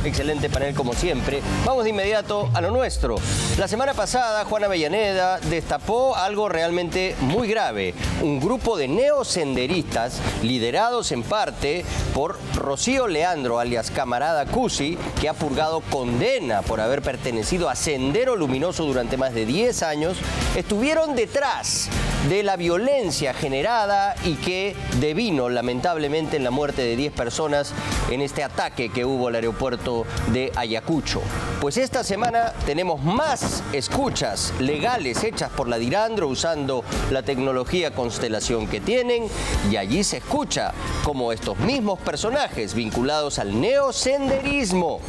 Excelente panel como siempre. Vamos de inmediato a lo nuestro. La semana pasada, Juan Avellaneda destapó algo realmente muy grave. Un grupo de neosenderistas, liderados en parte por Rocío Leandro, alias Camarada Cusi, que ha purgado condena por haber pertenecido a Sendero Luminoso durante más de 10 años, estuvieron detrás de la violencia generada y que devino lamentablemente en la muerte de 10 personas en este ataque que hubo al aeropuerto de Ayacucho. Pues esta semana tenemos más escuchas legales hechas por la Dirandro usando la tecnología Constelación que tienen, y allí se escucha cómo estos mismos personajes vinculados al neosenderismo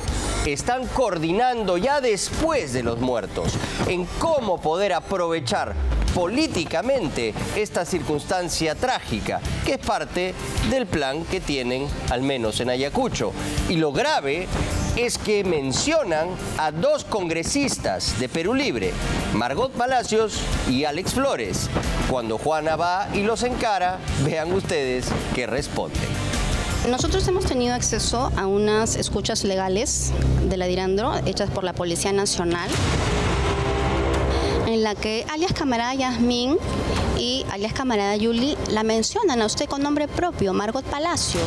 están coordinando ya después de los muertos en cómo poder aprovechar políticamente esta circunstancia trágica, que es parte del plan que tienen, al menos en Ayacucho. Y lo grave es que mencionan a 2 congresistas de Perú Libre, Margot Palacios y Alex Flores. Cuando Juana va y los encara, vean ustedes qué responden. Nosotros hemos tenido acceso a unas escuchas legales de la Dirandro, hechas por la Policía Nacional, en la que alias Camarada Yasmín y alias Camarada Yuli la mencionan a usted con nombre propio, Margot Palacios.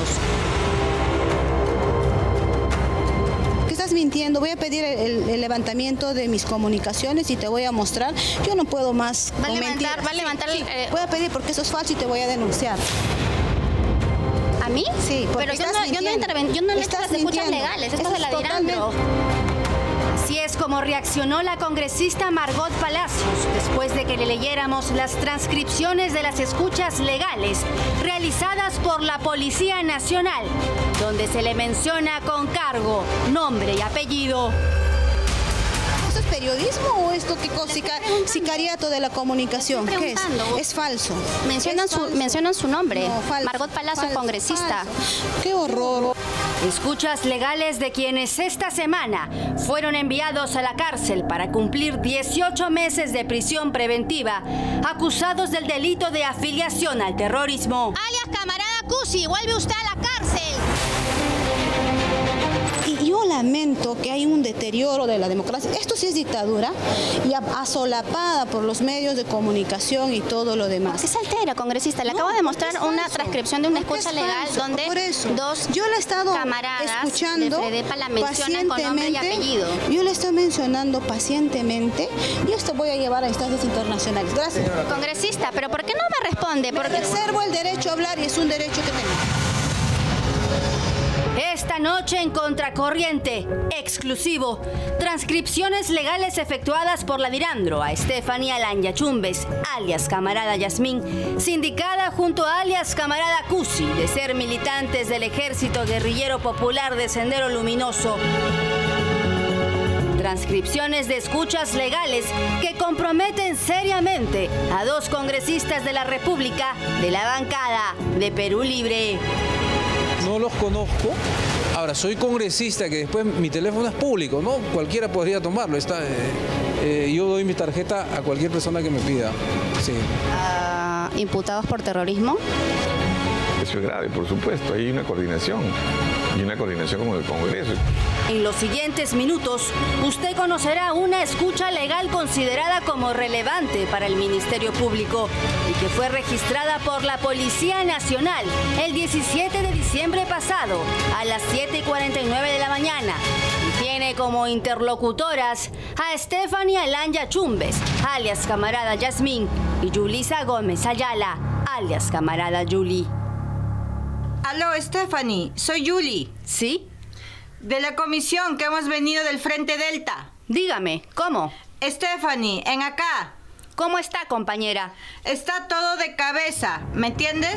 ¿Qué estás mintiendo? Voy a pedir el levantamiento de mis comunicaciones y te voy a mostrar. Yo no puedo más. Va a levantar. Sí, voy a pedir porque eso es falso y te voy a denunciar. ¿A mí? Sí, porque pero yo no le he hecho las escuchas legales, esto es de la Dirandro. Así es como reaccionó la congresista Margot Palacios después de que le leyéramos las transcripciones de las escuchas legales realizadas por la Policía Nacional, donde se le menciona con cargo, nombre y apellido. ¿Esto es periodismo o esto qué cosa? Sicariato de la comunicación. ¿Qué es? Es falso. Mencionan su nombre. No, falso, Margot Palacios, falso, congresista. Falso. ¡Qué horror! Escuchas legales de quienes esta semana fueron enviados a la cárcel para cumplir 18 meses de prisión preventiva, acusados del delito de afiliación al terrorismo. Alias Camarada Cusi, vuelve usted a la cárcel. Y yo lamento que hay un deterioro de la democracia. Esto sí es dictadura y asolapada por los medios de comunicación y todo lo demás. ¿Qué se altera, congresista? Le acabo de mostrar una transcripción de una escucha legal donde yo le he estado escuchando de Fredepa la mencionan con nombre y apellido. Yo le estoy mencionando pacientemente y esto voy a llevar a instancias internacionales. Gracias. Congresista, ¿pero por qué no me responde? Porque reservo el derecho a hablar y es un derecho que tengo. Esta noche en Contracorriente, exclusivo, transcripciones legales efectuadas por la Dirandro a Stephanie Alanya Chumbes, alias Camarada Yasmín, sindicada junto a alias Camarada Cusi, de ser militantes del Ejército Guerrillero Popular de Sendero Luminoso. Transcripciones de escuchas legales que comprometen seriamente a 2 congresistas de la República de la bancada de Perú Libre. No los conozco. Ahora, soy congresista, que después mi teléfono es público, ¿no? Cualquiera podría tomarlo. Yo doy mi tarjeta a cualquier persona que me pida. Sí. ¿Imputados por terrorismo? Eso es grave, por supuesto. Hay una coordinación. Y una coordinación con el Congreso. En los siguientes minutos, usted conocerá una escucha legal considerada como relevante para el Ministerio Público y que fue registrada por la Policía Nacional el 17 de diciembre pasado a las 7:49 de la mañana. Y tiene como interlocutoras a Stephanie Alanya Chumbes, alias Camarada Yasmín, y Yulisa Gómez Ayala, alias Camarada Yuli. Aló, Stephanie, soy Yuli. ¿Sí? De la comisión que hemos venido del Frente Delta. Dígame, ¿cómo? Stephanie, en acá. ¿Cómo está, compañera? Está todo de cabeza, ¿me entiendes?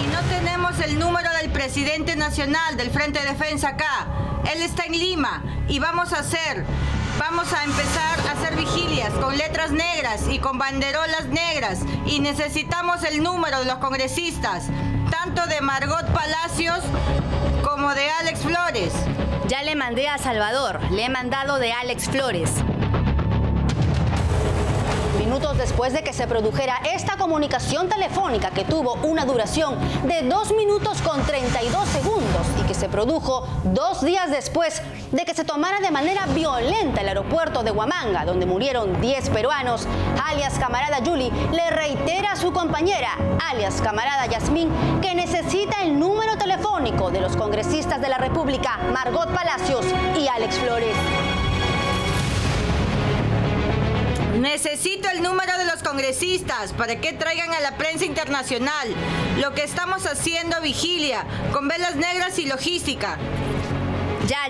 Y no tenemos el número del presidente nacional del Frente de Defensa acá. Él está en Lima y vamos a empezar a hacer vigilias con letras negras y con banderolas negras. Y necesitamos el número de los congresistas, tanto de Margot Palacios como de Alex Flores. Ya le mandé a Salvador, le he mandado de Alex Flores. Minutos después de que se produjera esta comunicación telefónica que tuvo una duración de 2 minutos con 32 segundos y que se produjo 2 días después de que se tomara de manera violenta el aeropuerto de Huamanga, donde murieron 10 peruanos, alias camarada Yuli le reitera a su compañera, alias camarada Yasmín, que necesita el número telefónico de los congresistas de la República, Margot Palacios y Alex Flores. Necesito el número de los congresistas para que traigan a la prensa internacional lo que estamos haciendo, vigilia, con velas negras y logística. Ya.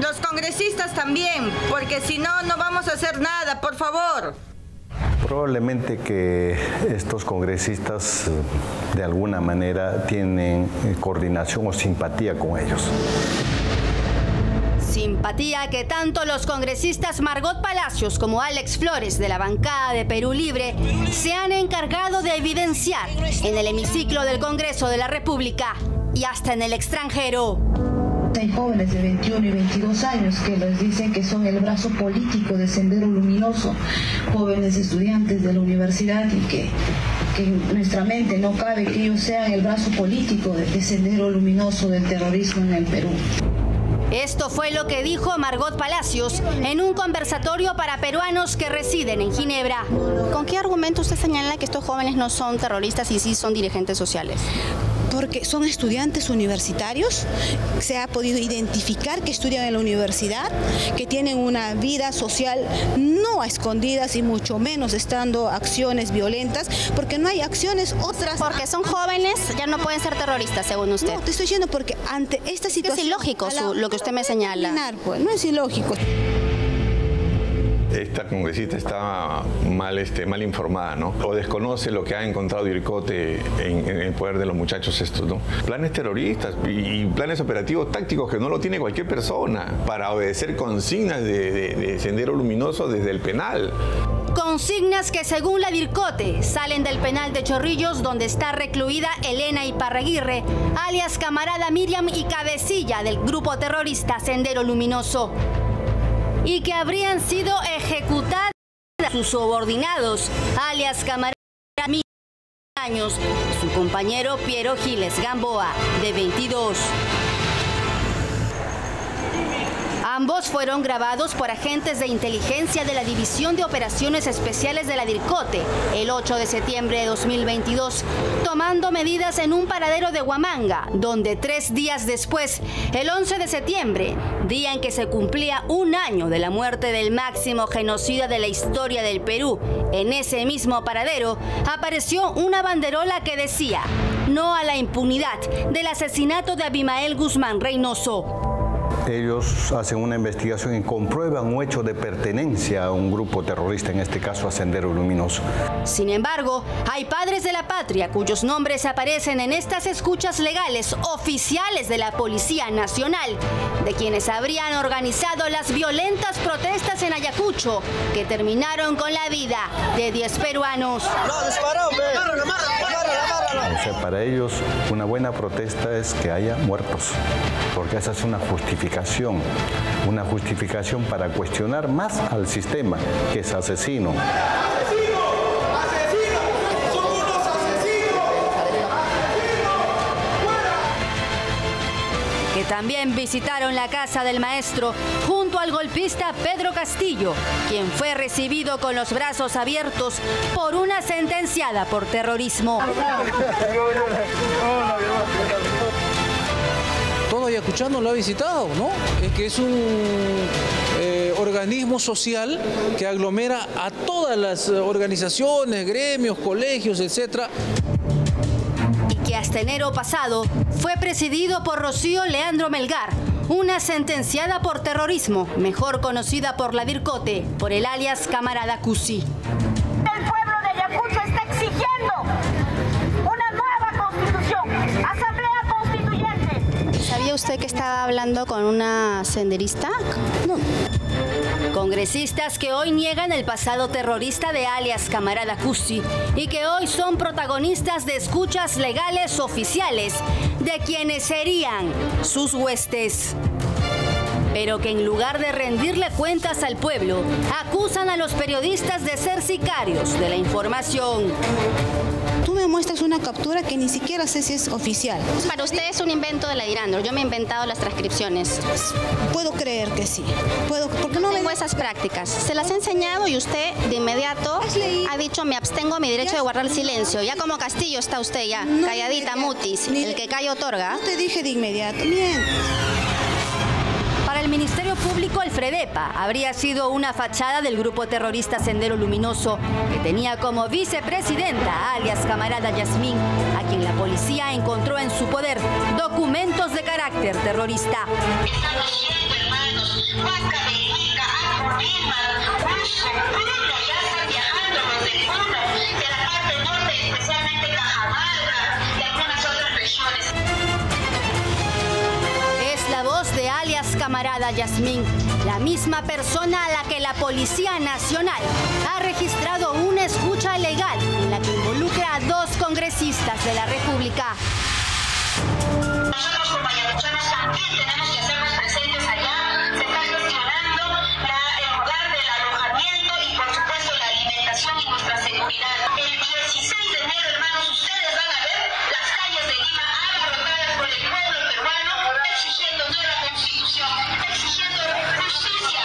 Los congresistas también, porque si no, no vamos a hacer nada, por favor. Probablemente que estos congresistas de alguna manera tienen coordinación o simpatía con ellos. Simpatía que tanto los congresistas Margot Palacios como Alex Flores de la bancada de Perú Libre se han encargado de evidenciar en el hemiciclo del Congreso de la República y hasta en el extranjero. Hay jóvenes de 21 y 22 años que les dicen que son el brazo político de Sendero Luminoso, jóvenes estudiantes de la universidad, y que en nuestra mente no cabe que ellos sean el brazo político de Sendero Luminoso del terrorismo en el Perú. Esto fue lo que dijo Margot Palacios en un conversatorio para peruanos que residen en Ginebra. ¿Con qué argumento usted señala que estos jóvenes no son terroristas y sí son dirigentes sociales? Porque son estudiantes universitarios, se ha podido identificar que estudian en la universidad, que tienen una vida social no a escondidas y mucho menos estando acciones violentas, porque no hay acciones otras. Porque son jóvenes, ya no pueden ser terroristas, según usted. No, te estoy diciendo porque ante esta situación... Es ilógico lo que usted me señala. Pues, no es ilógico. Esta congresista está mal informada, ¿no? O desconoce lo que ha encontrado Diercote en el poder de los muchachos estos, ¿no? Planes terroristas y planes operativos tácticos que no lo tiene cualquier persona para obedecer consignas de Sendero Luminoso desde el penal. Consignas que según la Diercote salen del penal de Chorrillos, donde está recluida Elena Iparraguirre, alias camarada Miriam y cabecilla del grupo terrorista Sendero Luminoso, y que habrían sido ejecutadas sus subordinados, alias camarada Miriam, años, y su compañero Piero Giles Gamboa, de 22. Ambos fueron grabados por agentes de inteligencia de la División de Operaciones Especiales de la Diercote el 8 de septiembre de 2022, tomando medidas en un paradero de Huamanga, donde 3 días después, el 11 de septiembre, día en que se cumplía 1 año de la muerte del máximo genocida de la historia del Perú, en ese mismo paradero apareció una banderola que decía "No a la impunidad" del asesinato de Abimael Guzmán Reynoso. Ellos hacen una investigación y comprueban un hecho de pertenencia a un grupo terrorista, en este caso a Sendero Luminoso. Sin embargo, hay padres de la patria cuyos nombres aparecen en estas escuchas legales oficiales de la Policía Nacional, de quienes habrían organizado las violentas protestas en Ayacucho, que terminaron con la vida de 10 peruanos. O sea, para ellos una buena protesta es que haya muertos, porque esa es una justificación para cuestionar más al sistema, que es asesino. Que también visitaron la casa del maestro junto al golpista Pedro Castillo, quien fue recibido con los brazos abiertos por una sentenciada por terrorismo. Todo Ayacuchano lo ha visitado, ¿no? Es que es un organismo social que aglomera a todas las organizaciones, gremios, colegios, etcétera. Y que hasta enero pasado fue presidido por Rocío Leandro Melgar, una sentenciada por terrorismo, mejor conocida por la Diercote, por el alias camarada Cusi. El pueblo de Ayacucho está exigiendo una nueva constitución, asamblea constituyente. ¿Sabía usted que estaba hablando con una senderista? No. Congresistas que hoy niegan el pasado terrorista de alias camarada Cusi y que hoy son protagonistas de escuchas legales oficiales de quienes serían sus huestes. pero que en lugar de rendirle cuentas al pueblo, acusan a los periodistas de ser sicarios de la información. Tú me muestras una captura que ni siquiera sé si es oficial. Para usted es un invento de la Dirandro. Yo me he inventado las transcripciones. Puedo creer que sí. Porque no tengo esas prácticas. Se las he enseñado y usted de inmediato ha dicho me abstengo a mi derecho de guardar silencio. Ya como Castillo está usted ya, no calladita, mutis. El que calla otorga. No te dije de inmediato. Bien. Para el Ministerio Público, el FREDEPA habría sido una fachada del grupo terrorista Sendero Luminoso, que tenía como vicepresidenta, alias camarada Yasmín, a quien la policía encontró en su poder documentos de carácter terrorista. Estamos viendo, hermanos, Huaca, Benica, Apurímac, Cusco, Puno, ya están viajando los del Puno, de la parte norte, especialmente Cajamarca, y algunas otras regiones. La voz de alias camarada Yasmín, la misma persona a la que la Policía Nacional ha registrado una escucha legal en la que involucra a 2 congresistas de la República. Nosotros como ayacuchanos también tenemos que hacernos presentes allá. Se está gestionando el lugar del alojamiento y por supuesto la alimentación y nuestra seguridad. El 16 de enero, hermanos, ustedes van a ver las calles de Lima abarrotadas por el pueblo peruano exigiendo nueva constitución, exigiendo justicia,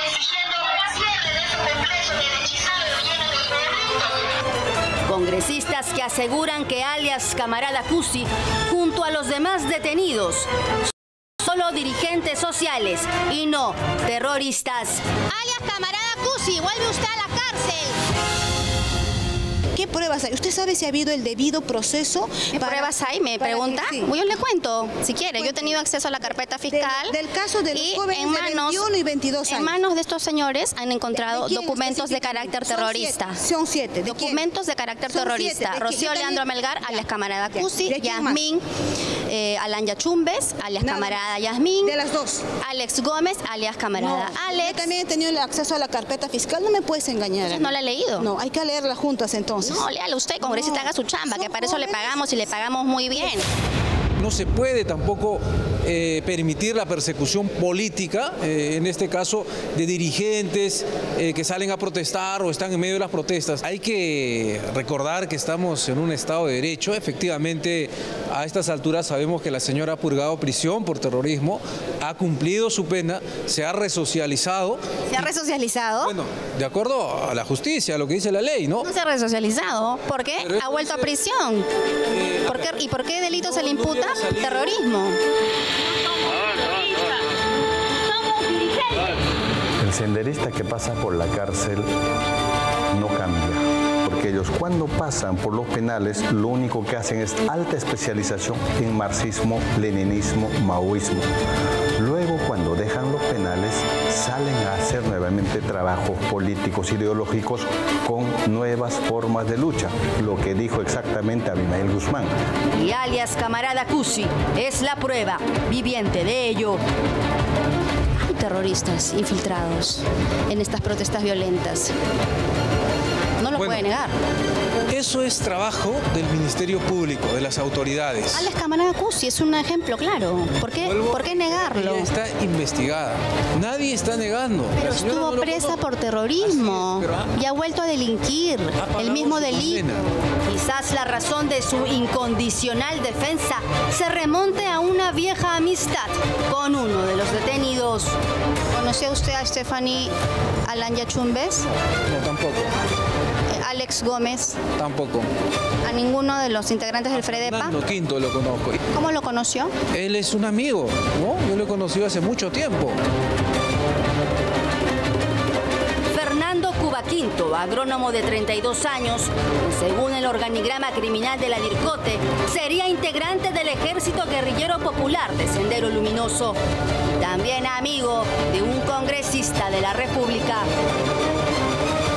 exigiendo cierre de ese complejo derechizado lleno de corruptos. Congresistas que aseguran que alias camarada Cusi, junto a los demás detenidos, solo dirigentes sociales y no terroristas. Alias camarada Cusi, vuelve usted a la cárcel. ¿Qué pruebas hay? ¿Usted sabe si ha habido el debido proceso? ¿Qué pruebas hay? ¿Me pregunta? Sí. Yo le cuento, si quiere. Yo he tenido acceso a la carpeta fiscal. Del caso de los jóvenes de 21 y 22 años. En manos de estos señores han encontrado documentos de carácter terrorista. Son 7. Documentos de carácter terrorista. Rocío Leandro Melgar, alias camarada Cusi, Yasmín, Alan Yachumbes, alias camarada Yasmín. De las 2. Alex Gómez, alias camarada Alex. Yo también he tenido el acceso a la carpeta fiscal, no me puedes engañar. Entonces, ¿no la he leído? No, hay que leerla juntas entonces. No, léala usted, congresista, haga su chamba, que para eso le pagamos y le pagamos muy bien. No se puede tampoco permitir la persecución política, en este caso de dirigentes que salen a protestar o están en medio de las protestas. Hay que recordar que estamos en un Estado de Derecho. Efectivamente, a estas alturas sabemos que la señora ha purgado prisión por terrorismo, ha cumplido su pena, se ha resocializado. ¿Se ha resocializado? Bueno, de acuerdo a la justicia, a lo que dice la ley, ¿no? No se ha resocializado. ¿Por qué? Ha vuelto a prisión. ¿Y por qué delito se le imputa? Terrorismo. El senderista que pasa por la cárcel no cambia, porque ellos cuando pasan por los penales lo único que hacen es alta especialización en marxismo, leninismo, maoísmo. Luego cuando dejan los penales salen a hacer nuevamente trabajos políticos, ideológicos con nuevas formas de lucha, lo que dijo exactamente Abimael Guzmán. Y alias camarada Cusi es la prueba viviente de ello. Hay terroristas infiltrados en estas protestas violentas. No lo puede negar. Eso es trabajo del Ministerio Público, de las autoridades. Alias camarada Cusi es un ejemplo claro. ¿Por qué negarlo? Ella está investigada. Nadie está negando. Pero estuvo presa por terrorismo y ha vuelto a delinquir el mismo delito. Quizás la razón de su incondicional defensa se remonte a una vieja amistad con uno de los detenidos. ¿Conoció usted a Stephanie Alan Yachumbes? No, tampoco. Alex Gómez. Tampoco. ¿A ninguno de los integrantes del FREDEPA? Fernando Quinto lo conozco. ¿Cómo lo conoció? Él es un amigo, ¿no? Yo lo he conocido hace mucho tiempo. Fernando Cuba Quinto, agrónomo de 32 años, según el organigrama criminal de la DIRCOTE, sería integrante del Ejército Guerrillero Popular de Sendero Luminoso. También amigo de un congresista de la República.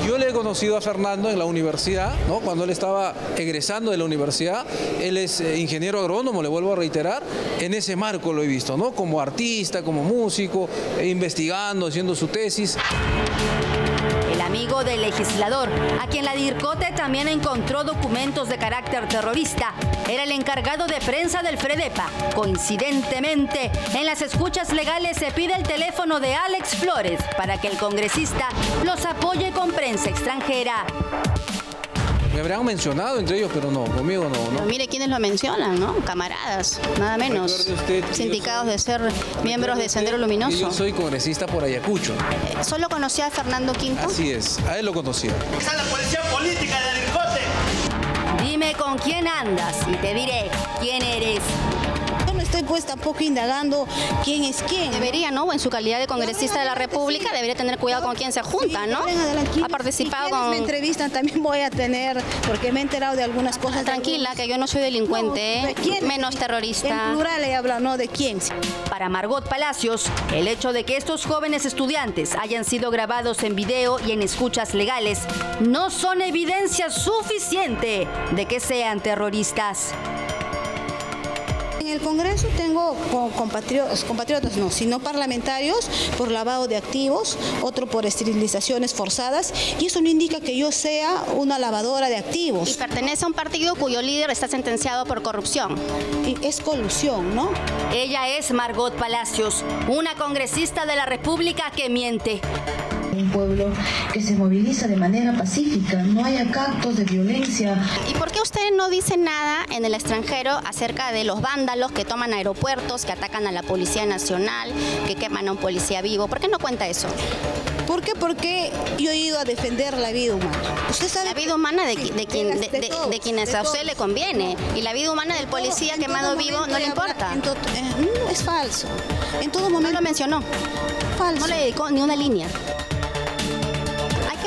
Yo le he conocido a Fernando en la universidad, ¿no? Cuando él estaba egresando de la universidad. Él es ingeniero agrónomo, le vuelvo a reiterar. En ese marco lo he visto, ¿no? Como artista, como músico, investigando, haciendo su tesis. El amigo del legislador, a quien la DIRCOTE también encontró documentos de carácter terrorista, era el encargado de prensa del FREDEPA. Coincidentemente, en las escuchas legales se pide el teléfono de Alex Flores para que el congresista los apoye con prensa extranjera. Me habrán mencionado entre ellos, pero no, conmigo no. Pero mire quiénes lo mencionan, ¿no? Camaradas, nada menos. Usted, sindicados de ser miembros de Sendero Luminoso. Yo soy congresista por Ayacucho. ¿Solo conocía a Fernando Quinto? Así es, a él lo conocía. Está la policía política de la DIRCOTE. Dime con quién andas y te diré quién eres. Yo no estoy pues tampoco indagando quién es quién. Debería, ¿no? En su calidad de congresista de la República, debería tener cuidado con quién se junta, ¿no? Ha participado con... me entrevistan también voy a tener, porque me he enterado de algunas cosas. Tranquila, que yo no soy delincuente, menos terrorista. En plural he hablado, ¿no? ¿De quién? Para Margot Palacios, el hecho de que estos jóvenes estudiantes hayan sido grabados en video y en escuchas legales no son evidencia suficiente de que sean terroristas. En el Congreso tengo compatriotas no, sino parlamentarios por lavado de activos, otro por esterilizaciones forzadas, y eso no indica que yo sea una lavadora de activos. Y pertenece a un partido cuyo líder está sentenciado por corrupción. Y es colusión, ¿no? Ella es Margot Palacios, una congresista de la República que miente. Un pueblo que se moviliza de manera pacífica, no hay acá actos de violencia. ¿Y por qué usted no dice nada en el extranjero acerca de los vándalos que toman aeropuertos, que atacan a la Policía Nacional, que queman a un policía vivo? ¿Por qué no cuenta eso? ¿Por qué? Porque yo he ido a defender la vida humana. Usted sabe la vida humana de quienes a usted le conviene. Y la vida humana del policía quemado vivo no le importa. No, es falso. En todo momento. No lo mencionó. Falso. No le dedicó ni una línea.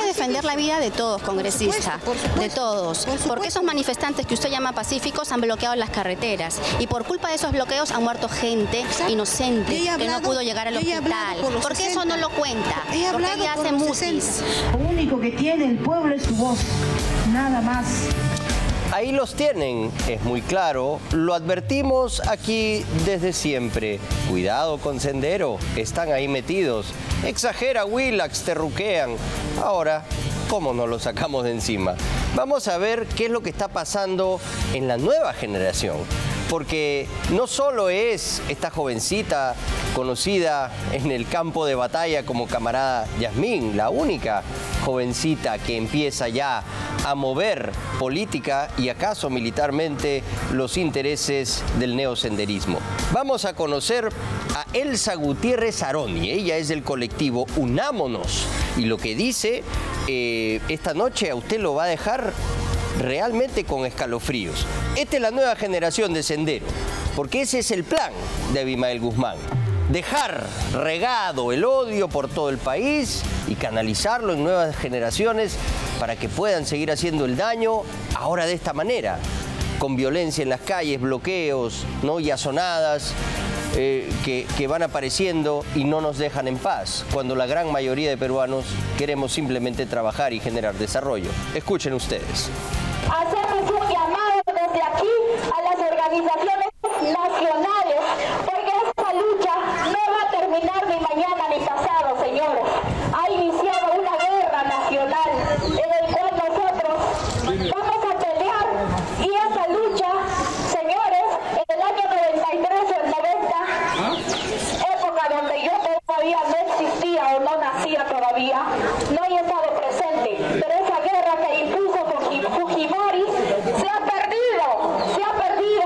Defender la vida de todos, congresista, de todos, porque esos manifestantes que usted llama pacíficos han bloqueado las carreteras y por culpa de esos bloqueos han muerto gente inocente que no pudo llegar al hospital. ¿Por qué eso no lo cuenta? Porque ella hace mutis. Lo único que tiene el pueblo es su voz, nada más. Ahí los tienen, es muy claro, lo advertimos aquí desde siempre. Cuidado con Sendero, están ahí metidos. Exagera Willax, terruquean. Ahora, ¿cómo nos lo sacamos de encima? Vamos a ver qué es lo que está pasando en la nueva generación. Porque no solo es esta jovencita conocida en el campo de batalla como camarada Yasmín, la única jovencita que empieza ya a mover política y acaso militarmente los intereses del neosenderismo. Vamos a conocer a Elsa Gutiérrez Aroni, ella es del colectivo Unámonos y lo que dice esta noche a usted lo va a dejar realmente con escalofríos. Esta es la nueva generación de Sendero, porque ese es el plan de Abimael Guzmán. Dejar regado el odio por todo el país y canalizarlo en nuevas generaciones para que puedan seguir haciendo el daño ahora de esta manera, con violencia en las calles, bloqueos, ¿no? Y azonadas que van apareciendo y no nos dejan en paz, cuando la gran mayoría de peruanos queremos simplemente trabajar y generar desarrollo. Escuchen ustedes. Hacemos un llamado desde aquí a las organizaciones nacionales, porque esta lucha no va a terminar ni mañana ni pasado, señores. Ha iniciado una guerra nacional en el cual nosotros vamos a pelear, y esa lucha, señores, en el año 93 o el 90, época donde yo todavía no existía o no nacía todavía, no he estado presente, pero esa guerra que impuso Fujimori se ha perdido,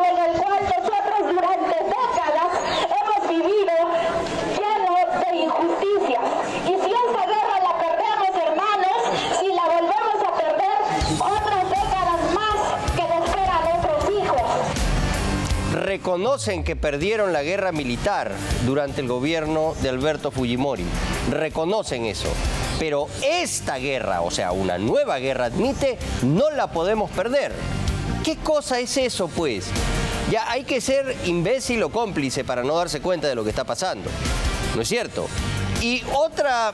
en el cual nosotros durante décadas hemos vivido lleno de injusticias. Y si esta guerra la perdemos, hermanos, si la volvemos a perder, otras décadas más que nos esperan a nuestros hijos. Reconocen que perdieron la guerra militar durante el gobierno de Alberto Fujimori. Reconocen eso. Pero esta guerra, o sea, una nueva guerra, admite, no la podemos perder. ¿Qué cosa es eso, pues? Ya hay que ser imbécil o cómplice para no darse cuenta de lo que está pasando. ¿No es cierto? Y otra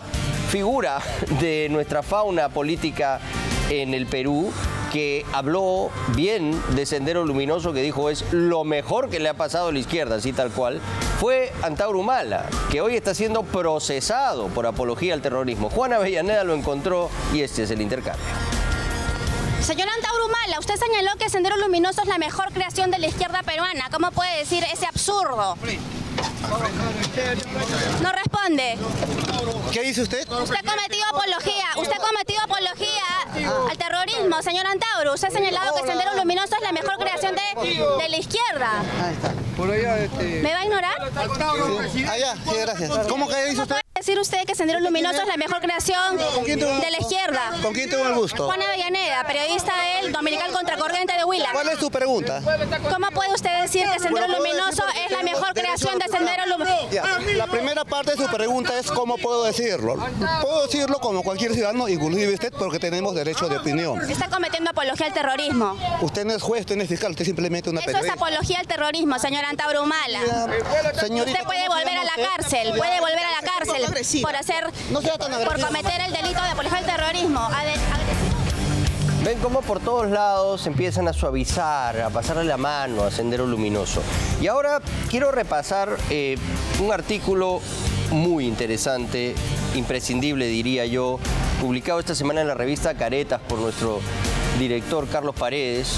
figura de nuestra fauna política en el Perú que habló bien de Sendero Luminoso, que dijo es lo mejor que le ha pasado a la izquierda, así tal cual, fue Antauro Humala, que hoy está siendo procesado por apología al terrorismo. Juana Avellaneda lo encontró y este es el intercambio. Señor Antauro Humala, usted señaló que Sendero Luminoso es la mejor creación de la izquierda peruana. ¿Cómo puede decir ese absurdo? No responde. ¿Qué dice usted? Usted ha cometido apología al terrorismo, señor Antauro. Usted ha señalado que Sendero Luminoso es la mejor creación de la izquierda. Ahí está. Por allá, ¿Me va a ignorar? Sí. Allá, sí, gracias. ¿Cómo que dice usted? Decir usted que Sendero Luminoso es la mejor creación de la izquierda. ¿Con quién tuvo el gusto? Juana Avellaneda, periodista del Dominical Contracorriente de Huila. ¿Cuál es tu pregunta? ¿Cómo puede usted decir que Sendero Luminoso es la mejor creación de Sendero Luminoso? La primera parte de su pregunta es cómo puedo decirlo. Puedo decirlo como cualquier ciudadano, inclusive usted, porque tenemos derecho de opinión. Está cometiendo apología al terrorismo. Usted no es juez, usted no es fiscal, usted simplemente una periodista. Eso es apología al terrorismo, señor Antauro Humala. Señorita, usted puede volver a la cárcel, por cometer el delito de apología al terrorismo. Ven cómo por todos lados empiezan a suavizar, a pasarle la mano a Sendero Luminoso. Y ahora quiero repasar un artículo muy interesante, imprescindible diría yo, publicado esta semana en la revista Caretas por nuestro director Carlos Paredes.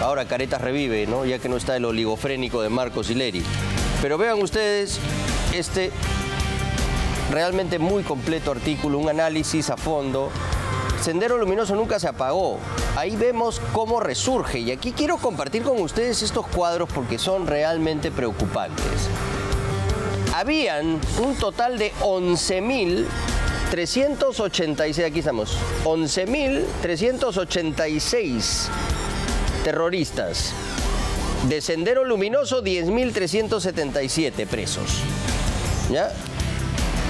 Ahora Caretas revive, ¿no? Ya que no está el oligofrénico de Marcos Sileri. Pero vean ustedes este realmente muy completo artículo, un análisis a fondo. Sendero Luminoso nunca se apagó. Ahí vemos cómo resurge. Y aquí quiero compartir con ustedes estos cuadros porque son realmente preocupantes. Habían un total de 11.386, aquí estamos, 11.386 terroristas. De Sendero Luminoso, 10.377 presos. ¿Ya?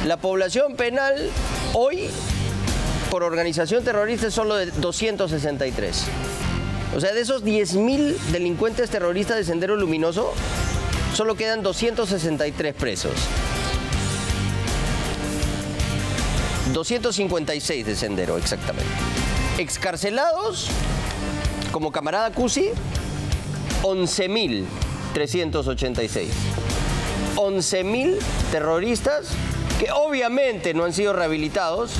La población penal hoy, por organización terrorista, es solo de 263. O sea, de esos 10.000 delincuentes terroristas de Sendero Luminoso, solo quedan 263 presos. 256 de Sendero, exactamente. Excarcelados, como camarada Cusi, 11.386. 11.000 terroristas que obviamente no han sido rehabilitados,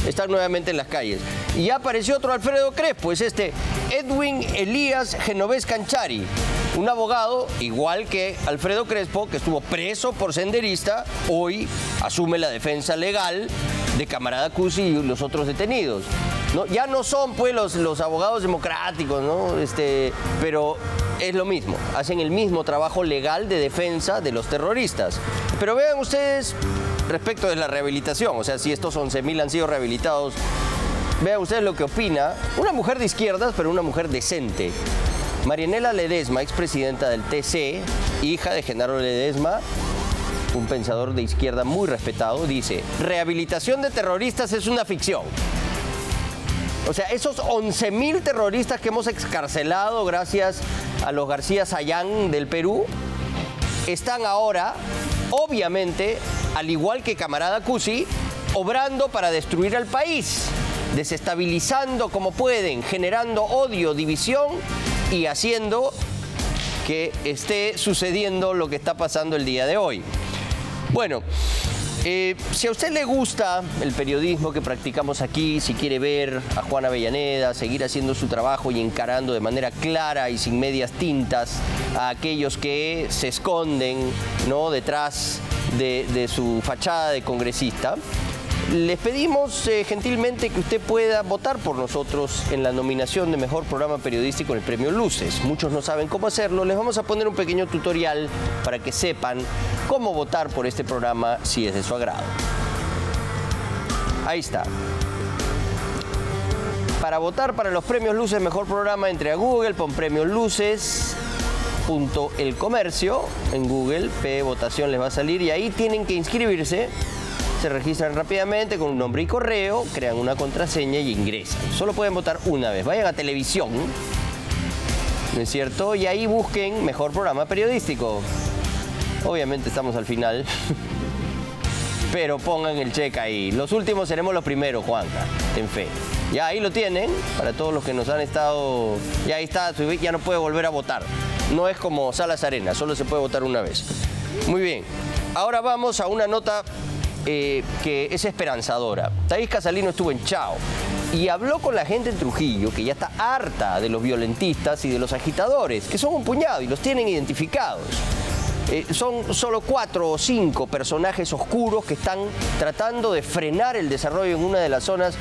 están nuevamente en las calles. Y ya apareció otro Alfredo Crespo, es este Edwin Elías Genovés Canchari, un abogado igual que Alfredo Crespo, que estuvo preso por senderista, hoy asume la defensa legal de camarada Cusi y los otros detenidos. ¿No? Ya no son pues los abogados democráticos, ¿no? Pero es lo mismo, hacen el mismo trabajo legal de defensa de los terroristas. Pero vean ustedes, respecto de la rehabilitación, o sea, si estos 11.000 han sido rehabilitados, vean ustedes lo que opina una mujer de izquierdas, pero una mujer decente. Marianela Ledesma, expresidenta del TC, hija de Genaro Ledesma, un pensador de izquierda muy respetado, dice: rehabilitación de terroristas es una ficción. O sea, esos 11.000 terroristas que hemos excarcelado gracias a los García Sayán del Perú, están ahora, obviamente, al igual que camarada Cusi, obrando para destruir al país, desestabilizando como pueden, generando odio, división y haciendo que esté sucediendo lo que está pasando el día de hoy. Bueno, si a usted le gusta el periodismo que practicamos aquí, si quiere ver a Juana Avellaneda seguir haciendo su trabajo y encarando de manera clara y sin medias tintas a aquellos que se esconden, ¿no?, detrás de su fachada de congresista, les pedimos gentilmente que usted pueda votar por nosotros en la nominación de Mejor Programa Periodístico en el Premio Luces. Muchos no saben cómo hacerlo. Les vamos a poner un pequeño tutorial para que sepan cómo votar por este programa si es de su agrado. Ahí está. Para votar para los Premios Luces Mejor Programa, entre a Google, pon Premios Luces. El Comercio en Google, votación les va a salir y ahí tienen que inscribirse. Se registran rápidamente con un nombre y correo, crean una contraseña y ingresan. Solo pueden votar una vez. Vayan a televisión, ¿no es cierto? Y ahí busquen Mejor Programa Periodístico. Obviamente estamos al final, pero pongan el check ahí. Los últimos seremos los primeros, Juanca, ten fe. Ya ahí lo tienen, para todos los que nos han estado... Ya ahí está, ya no puede volver a votar. No es como Salas Arenas, solo se puede votar una vez. Muy bien, ahora vamos a una nota que es esperanzadora. Thaís Casalino estuvo en Chao y habló con la gente en Trujillo, que ya está harta de los violentistas y de los agitadores, que son un puñado y los tienen identificados. Son solo 4 o 5 personajes oscuros que están tratando de frenar el desarrollo en una de las zonas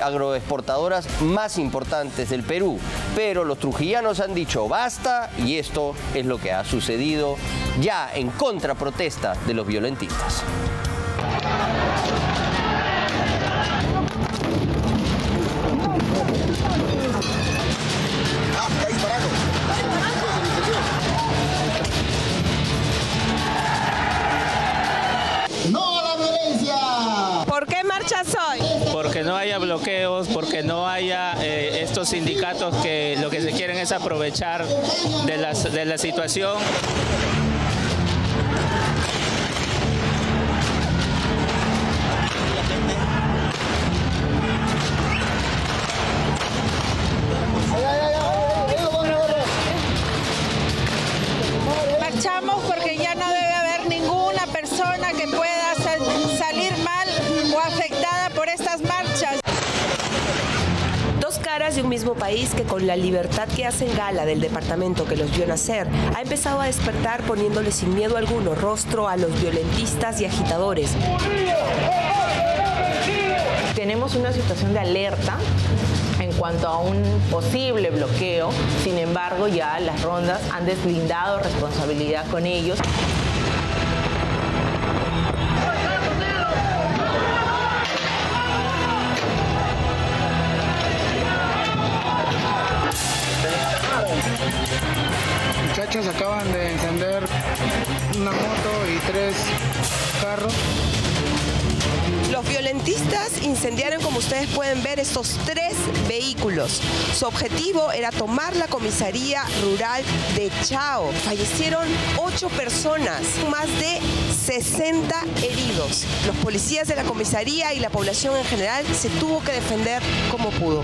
agroexportadoras más importantes del Perú. Pero los trujillanos han dicho basta y esto es lo que ha sucedido ya en contraprotesta de los violentistas. ¡No a la violencia! ¿Por qué marchas hoy? Porque no haya bloqueos, porque no haya estos sindicatos que lo que se quieren es aprovechar de la situación. Marchamos porque ya no debe haber ninguna persona que pueda salir mal o afectada por estas marchas. Dos caras de un mismo país que con la libertad que hacen gala del departamento que los vio nacer, ha empezado a despertar poniéndole sin miedo alguno rostro a los violentistas y agitadores. Tenemos una situación de alerta en cuanto a un posible bloqueo, sin embargo ya las rondas han deslindado responsabilidad con ellos. Muchachos acaban de encender una moto y 3 carros. Los violentistas incendiaron, como ustedes pueden ver, estos 3 vehículos. Su objetivo era tomar la comisaría rural de Chao. Fallecieron 8 personas, más de 60 heridos. Los policías de la comisaría y la población en general se tuvo que defender como pudo.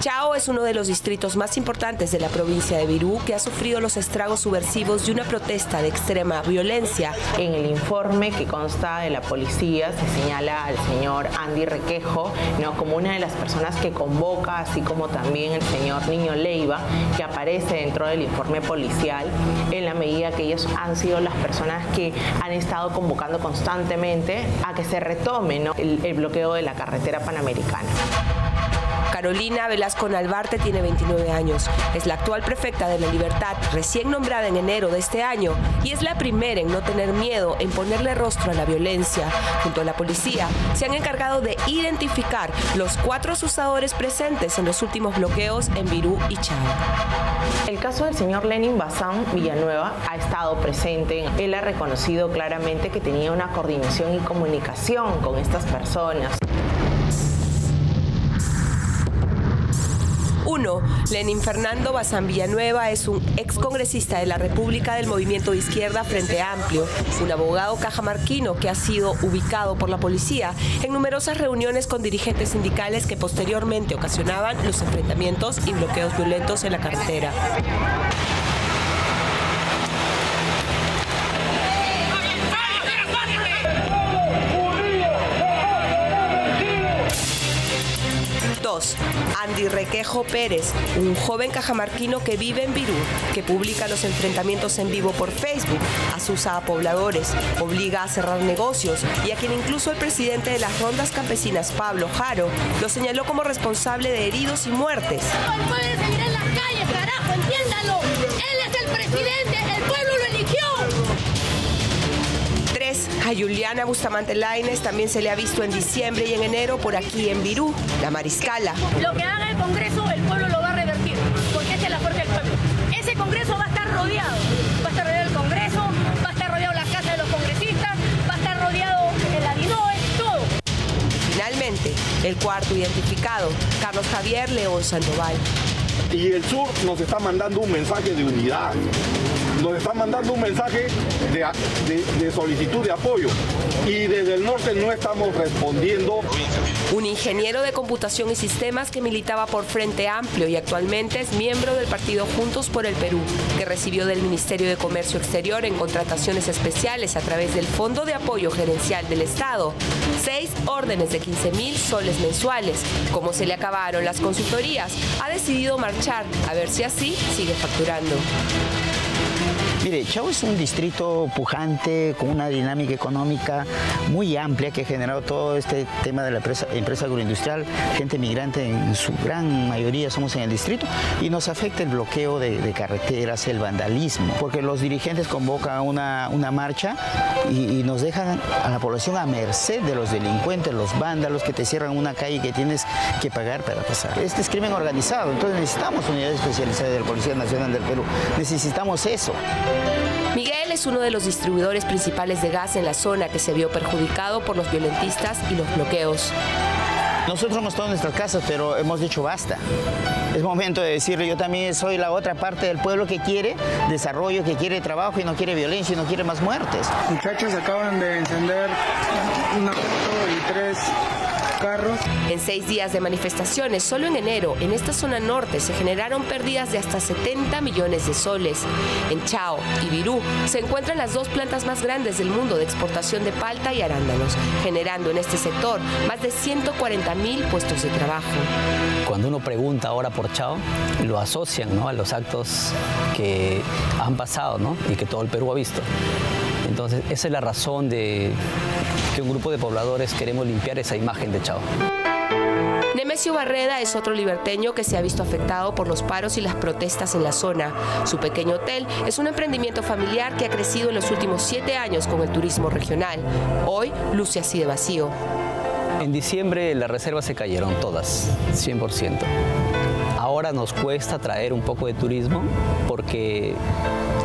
Chao es uno de los distritos más importantes de la provincia de Virú, que ha sufrido los estragos subversivos de una protesta de extrema violencia. En el informe que consta de la policía se señala al señor Andy Requejo, ¿no?, como una de las personas que convoca, así como también el señor Niño Leiva, que aparece dentro del informe policial, en la medida que ellos han sido las personas que han estado convocando constantemente a que se retome, ¿no?, el bloqueo de la carretera panamericana. Carolina Velasco Nalbarte tiene 29 años. Es la actual prefecta de La Libertad, recién nombrada en enero de este año, y es la primera en no tener miedo, en ponerle rostro a la violencia. Junto a la policía, se han encargado de identificar los 4 asusadores presentes en los últimos bloqueos en Virú y Chao. El caso del señor Lenin Bazán Villanueva ha estado presente. Él ha reconocido claramente que tenía una coordinación y comunicación con estas personas. 1. Lenin Fernando Bazán Villanueva es un excongresista de la República del Movimiento de Izquierda Frente Amplio, un abogado cajamarquino que ha sido ubicado por la policía en numerosas reuniones con dirigentes sindicales que posteriormente ocasionaban los enfrentamientos y bloqueos violentos en la carretera. 2. Andy Requejo Pérez, un joven cajamarquino que vive en Virú, que publica los enfrentamientos en vivo por Facebook, asusa a pobladores, obliga a cerrar negocios y a quien incluso el presidente de las rondas campesinas, Pablo Jaro, lo señaló como responsable de heridos y muertes. No puede seguir en las calles, carajo, entiéndalo. Él es el presidente, el pueblo lo eligió. 3. A Juliana Bustamante Lainez también se le ha visto en diciembre y en enero por aquí en Virú, La Mariscala. Lo que haga el Congreso, el pueblo lo va a revertir, porque esa es la fuerza del pueblo. Ese Congreso va a estar rodeado. Va a estar rodeado el Congreso, va a estar rodeado la casa de los congresistas, va a estar rodeado el ADINOE, todo. Finalmente, el cuarto identificado, Carlos Javier León Sandoval. Y el sur nos está mandando un mensaje de unidad. nos están mandando un mensaje de solicitud de apoyo y desde el norte no estamos respondiendo. Un ingeniero de computación y sistemas que militaba por Frente Amplio y actualmente es miembro del partido Juntos por el Perú, que recibió del Ministerio de Comercio Exterior en contrataciones especiales a través del Fondo de Apoyo Gerencial del Estado 6 órdenes de 15.000 soles mensuales. Como se le acabaron las consultorías, ha decidido marchar, a ver si así sigue facturando. Mire, Chao es un distrito pujante, con una dinámica económica muy amplia que ha generado todo este tema de la empresa agroindustrial, gente migrante en su gran mayoría somos en el distrito, y nos afecta el bloqueo de carreteras, el vandalismo, porque los dirigentes convocan una marcha y nos dejan a la población a merced de los delincuentes, los vándalos que te cierran una calle que tienes que pagar para pasar. Este es crimen organizado, entonces necesitamos unidades especializadas de la Policía Nacional del Perú, necesitamos eso. Miguel es uno de los distribuidores principales de gas en la zona que se vio perjudicado por los violentistas y los bloqueos. Nosotros hemos estado en nuestras casas, pero hemos dicho basta. Es momento de decirle, yo también soy la otra parte del pueblo que quiere desarrollo, que quiere trabajo y no quiere violencia y no quiere más muertes. Muchachos acaban de encender una moto y 3 carros. En 6 días de manifestaciones, solo en enero, en esta zona norte se generaron pérdidas de hasta 70 millones de soles. En Chao y Virú se encuentran las 2 plantas más grandes del mundo de exportación de palta y arándanos, generando en este sector más de 140.000 puestos de trabajo. Cuando uno pregunta ahora por Chao, lo asocian, ¿no?, a los actos que han pasado, ¿no?, y que todo el Perú ha visto. Entonces, esa es la razón de que un grupo de pobladores queremos limpiar esa imagen de Chao. Nemesio Barreda es otro liberteño que se ha visto afectado por los paros y las protestas en la zona. Su pequeño hotel es un emprendimiento familiar que ha crecido en los últimos 7 años con el turismo regional. Hoy luce así de vacío. En diciembre las reservas se cayeron todas, 100%. Ahora nos cuesta traer un poco de turismo porque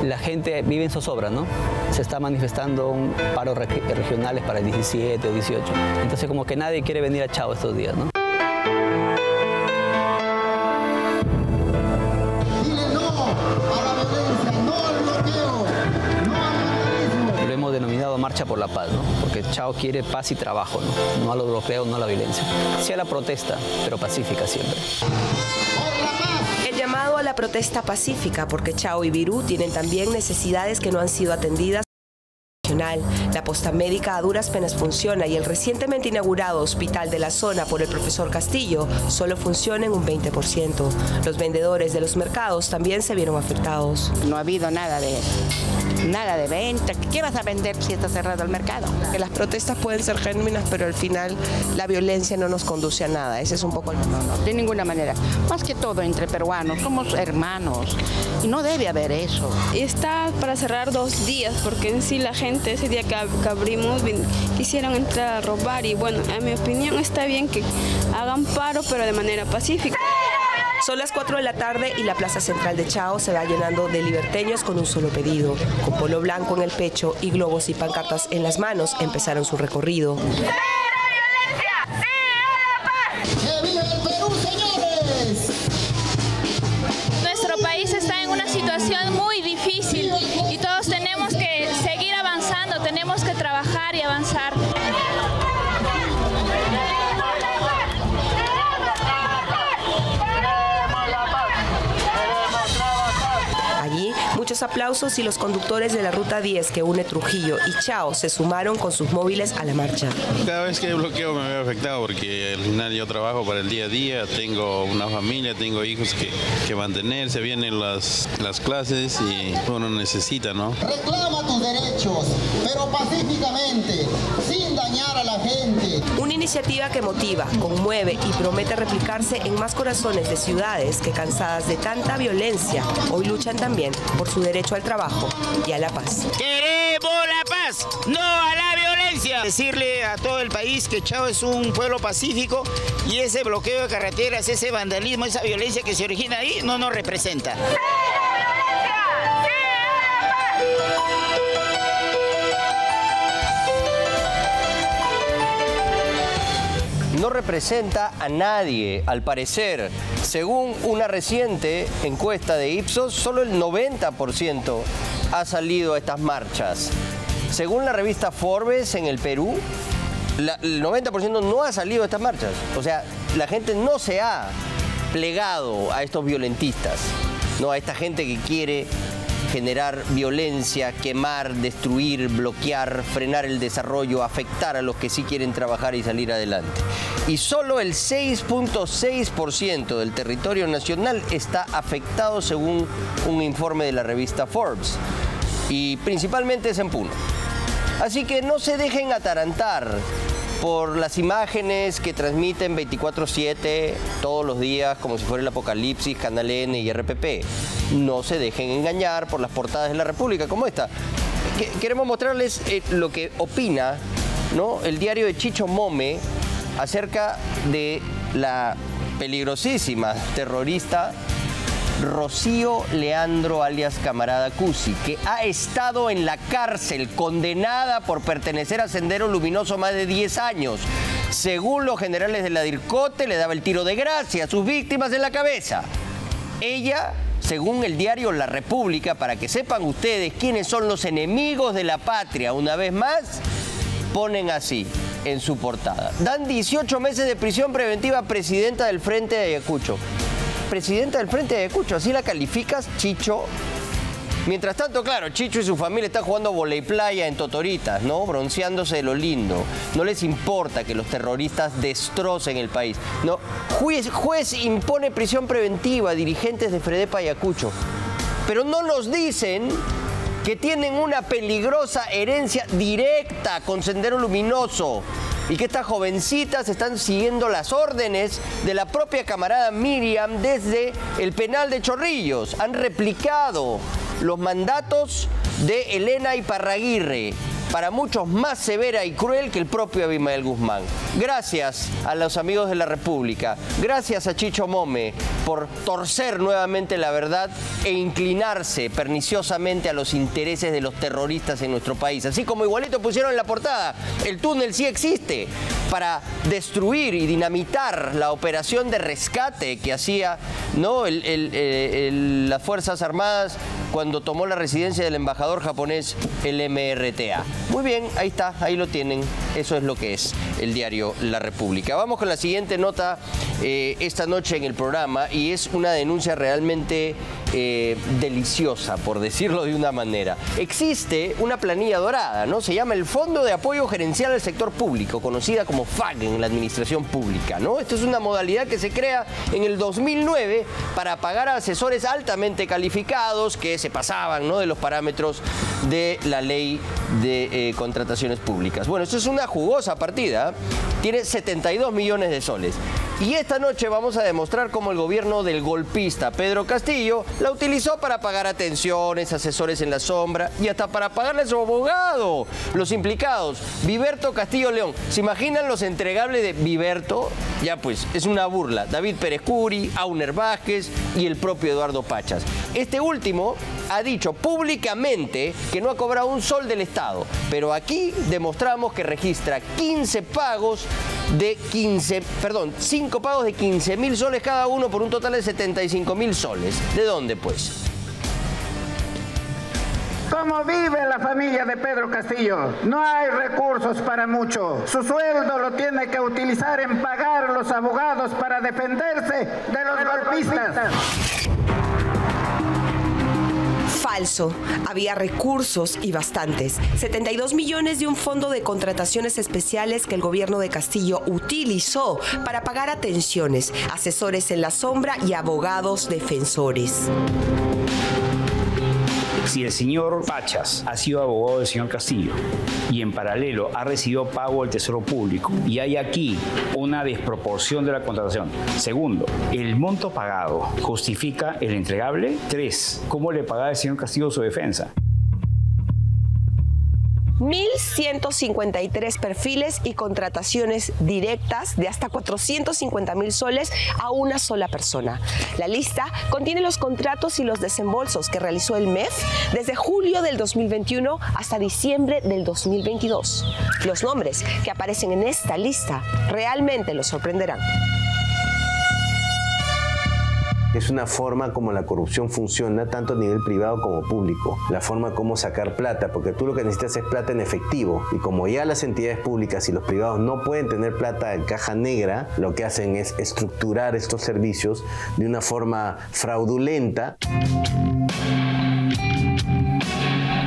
la gente vive en zozobra, ¿no? Se está manifestando un paro regionales para el 17 o 18. Entonces como que nadie quiere venir a Chao estos días, ¿no? Lo hemos denominado Marcha por la Paz, ¿no? Porque Chao quiere paz y trabajo, ¿no? No a los bloqueos, no a la violencia. Sí a la protesta, pero pacífica siempre. El llamado a la protesta pacífica, porque Chao y Virú tienen también necesidades que no han sido atendidas. La posta médica a duras penas funciona y el recientemente inaugurado hospital de la zona por el profesor Castillo solo funciona en un 20%. Los vendedores de los mercados también se vieron afectados. No ha habido nada de venta. ¿Qué vas a vender si está cerrado el mercado? Que las protestas pueden ser genuinas, pero al final la violencia no nos conduce a nada. Ese es un poco el... No, de ninguna manera. Más que todo entre peruanos, somos hermanos y no debe haber eso. Está para cerrar 2 días porque en sí la gente ese día que abrimos quisieron entrar a robar y bueno, en mi opinión está bien que hagan paro pero de manera pacífica. Son las 4 de la tarde y la plaza central de Chao se va llenando de liberteños con un solo pedido. Con polo blanco en el pecho y globos y pancartas en las manos empezaron su recorrido. Nuestro país está en una situación muy difícil y todos tenemos que seguir avanzando, tenemos que trabajar y avanzar. Allí, muchos aplausos y los conductores de la Ruta 10 que une Trujillo y Chao se sumaron con sus móviles a la marcha. Cada vez que hay bloqueo me veo afectado porque al final yo trabajo para el día a día, tengo una familia, tengo hijos que mantener, se vienen las clases y uno necesita, ¿no? Reclama tus derechos, pero pacíficamente, sin dañar a la gente. Una iniciativa que motiva, conmueve y promete replicarse en más corazones de ciudades que, cansadas de tanta violencia, hoy luchan también por su derecho al trabajo y a la paz. ¡Queremos la paz, no a la violencia! Decirle a todo el país que Chao es un pueblo pacífico y ese bloqueo de carreteras, ese vandalismo, esa violencia que se origina ahí no nos representa. No representa a nadie, al parecer. Según una reciente encuesta de Ipsos, solo el 90% ha salido a estas marchas. Según la revista Forbes, en el Perú, el 90% no ha salido a estas marchas. O sea, la gente no se ha plegado a estos violentistas, no a esta gente que quiere generar violencia, quemar, destruir, bloquear, frenar el desarrollo, afectar a los que sí quieren trabajar y salir adelante. Y solo el 6.6% del territorio nacional está afectado según un informe de la revista Forbes. Y principalmente es en Puno. Así que no se dejen atarantar por las imágenes que transmiten 24/7 todos los días como si fuera el apocalipsis, Canal N y RPP. No se dejen engañar por las portadas de La República como esta. Queremos mostrarles lo que opina, ¿no?, el diario de Chicho Mome acerca de la peligrosísima terrorista Rocío Leandro alias Camarada Cusi, que ha estado en la cárcel condenada por pertenecer a Sendero Luminoso más de 10 años. Según los generales de la DIRCOTE, le daba el tiro de gracia a sus víctimas en la cabeza. Ella, según el diario La República, para que sepan ustedes quiénes son los enemigos de la patria, una vez más, ponen así en su portada: dan 18 meses de prisión preventiva a presidenta del Frente de Ayacucho. Presidenta del Frente de Ayacucho, ¿así la calificas, Chicho? Mientras tanto, claro, Chicho y su familia están jugando voley playa en Totoritas, ¿no?, bronceándose de lo lindo. No les importa que los terroristas destrocen el país. No, juez impone prisión preventiva a dirigentes de Fredepa Ayacucho. Pero no nos dicen que tienen una peligrosa herencia directa con Sendero Luminoso y que estas jovencitas están siguiendo las órdenes de la propia camarada Miriam desde el penal de Chorrillos. Han replicado los mandatos de Elena Iparraguirre, para muchos más severa y cruel que el propio Abimael Guzmán. Gracias a los amigos de La República, gracias a Chicho Mome por torcer nuevamente la verdad e inclinarse perniciosamente a los intereses de los terroristas en nuestro país. Así como igualito pusieron en la portada, el túnel sí existe para destruir y dinamitar la operación de rescate que hacía, ¿no?, las Fuerzas Armadas cuando tomó la residencia del embajador japonés, el MRTA. Muy bien, ahí está, ahí lo tienen. Eso es lo que es el diario La República. Vamos con la siguiente nota esta noche en el programa, y es una denuncia realmente deliciosa, por decirlo de una manera. Existe una planilla dorada, ¿no? Se llama el Fondo de Apoyo Gerencial al Sector Público, conocida como FAG en la administración pública, ¿no? Esto es una modalidad que se crea en el 2009 para pagar a asesores altamente calificados que se pasaban, ¿no?, de los parámetros de la ley de contrataciones públicas. Bueno, esto es una jugosa partida, tiene 72 millones de soles. Y esta noche vamos a demostrar cómo el gobierno del golpista Pedro Castillo la utilizó para pagar atenciones, asesores en la sombra y hasta para pagarle a su abogado. Los implicados, Viverto Castillo León. ¿Se imaginan los entregables de Viverto? Ya pues, es una burla. David Pérez Curi, Auner Vázquez y el propio Eduardo Pachas. Este último ha dicho públicamente que no ha cobrado un sol del Estado, pero aquí demostramos que registra 5 pagos de 15.000 soles cada uno por un total de 75.000 soles. ¿De dónde, pues? ¿Cómo vive la familia de Pedro Castillo? No hay recursos para mucho. Su sueldo lo tiene que utilizar en pagar a los abogados para defenderse de los golpistas. Falso. Había recursos y bastantes. 72 millones de un fondo de contrataciones especiales que el gobierno de Castillo utilizó para pagar atenciones, asesores en la sombra y abogados defensores. Si el señor Pachas ha sido abogado del señor Castillo y en paralelo ha recibido pago del Tesoro Público y hay aquí una desproporción de la contratación. Segundo, el monto pagado justifica el entregable. 3, ¿cómo le pagaba el señor Castillo su defensa? 1.153 perfiles y contrataciones directas de hasta 450.000 soles a una sola persona. La lista contiene los contratos y los desembolsos que realizó el MEF desde julio del 2021 hasta diciembre del 2022. Los nombres que aparecen en esta lista realmente los sorprenderán. Es una forma como la corrupción funciona tanto a nivel privado como público. La forma como sacar plata, porque tú lo que necesitas es plata en efectivo. Y como ya las entidades públicas y los privados no pueden tener plata en caja negra, lo que hacen es estructurar estos servicios de una forma fraudulenta.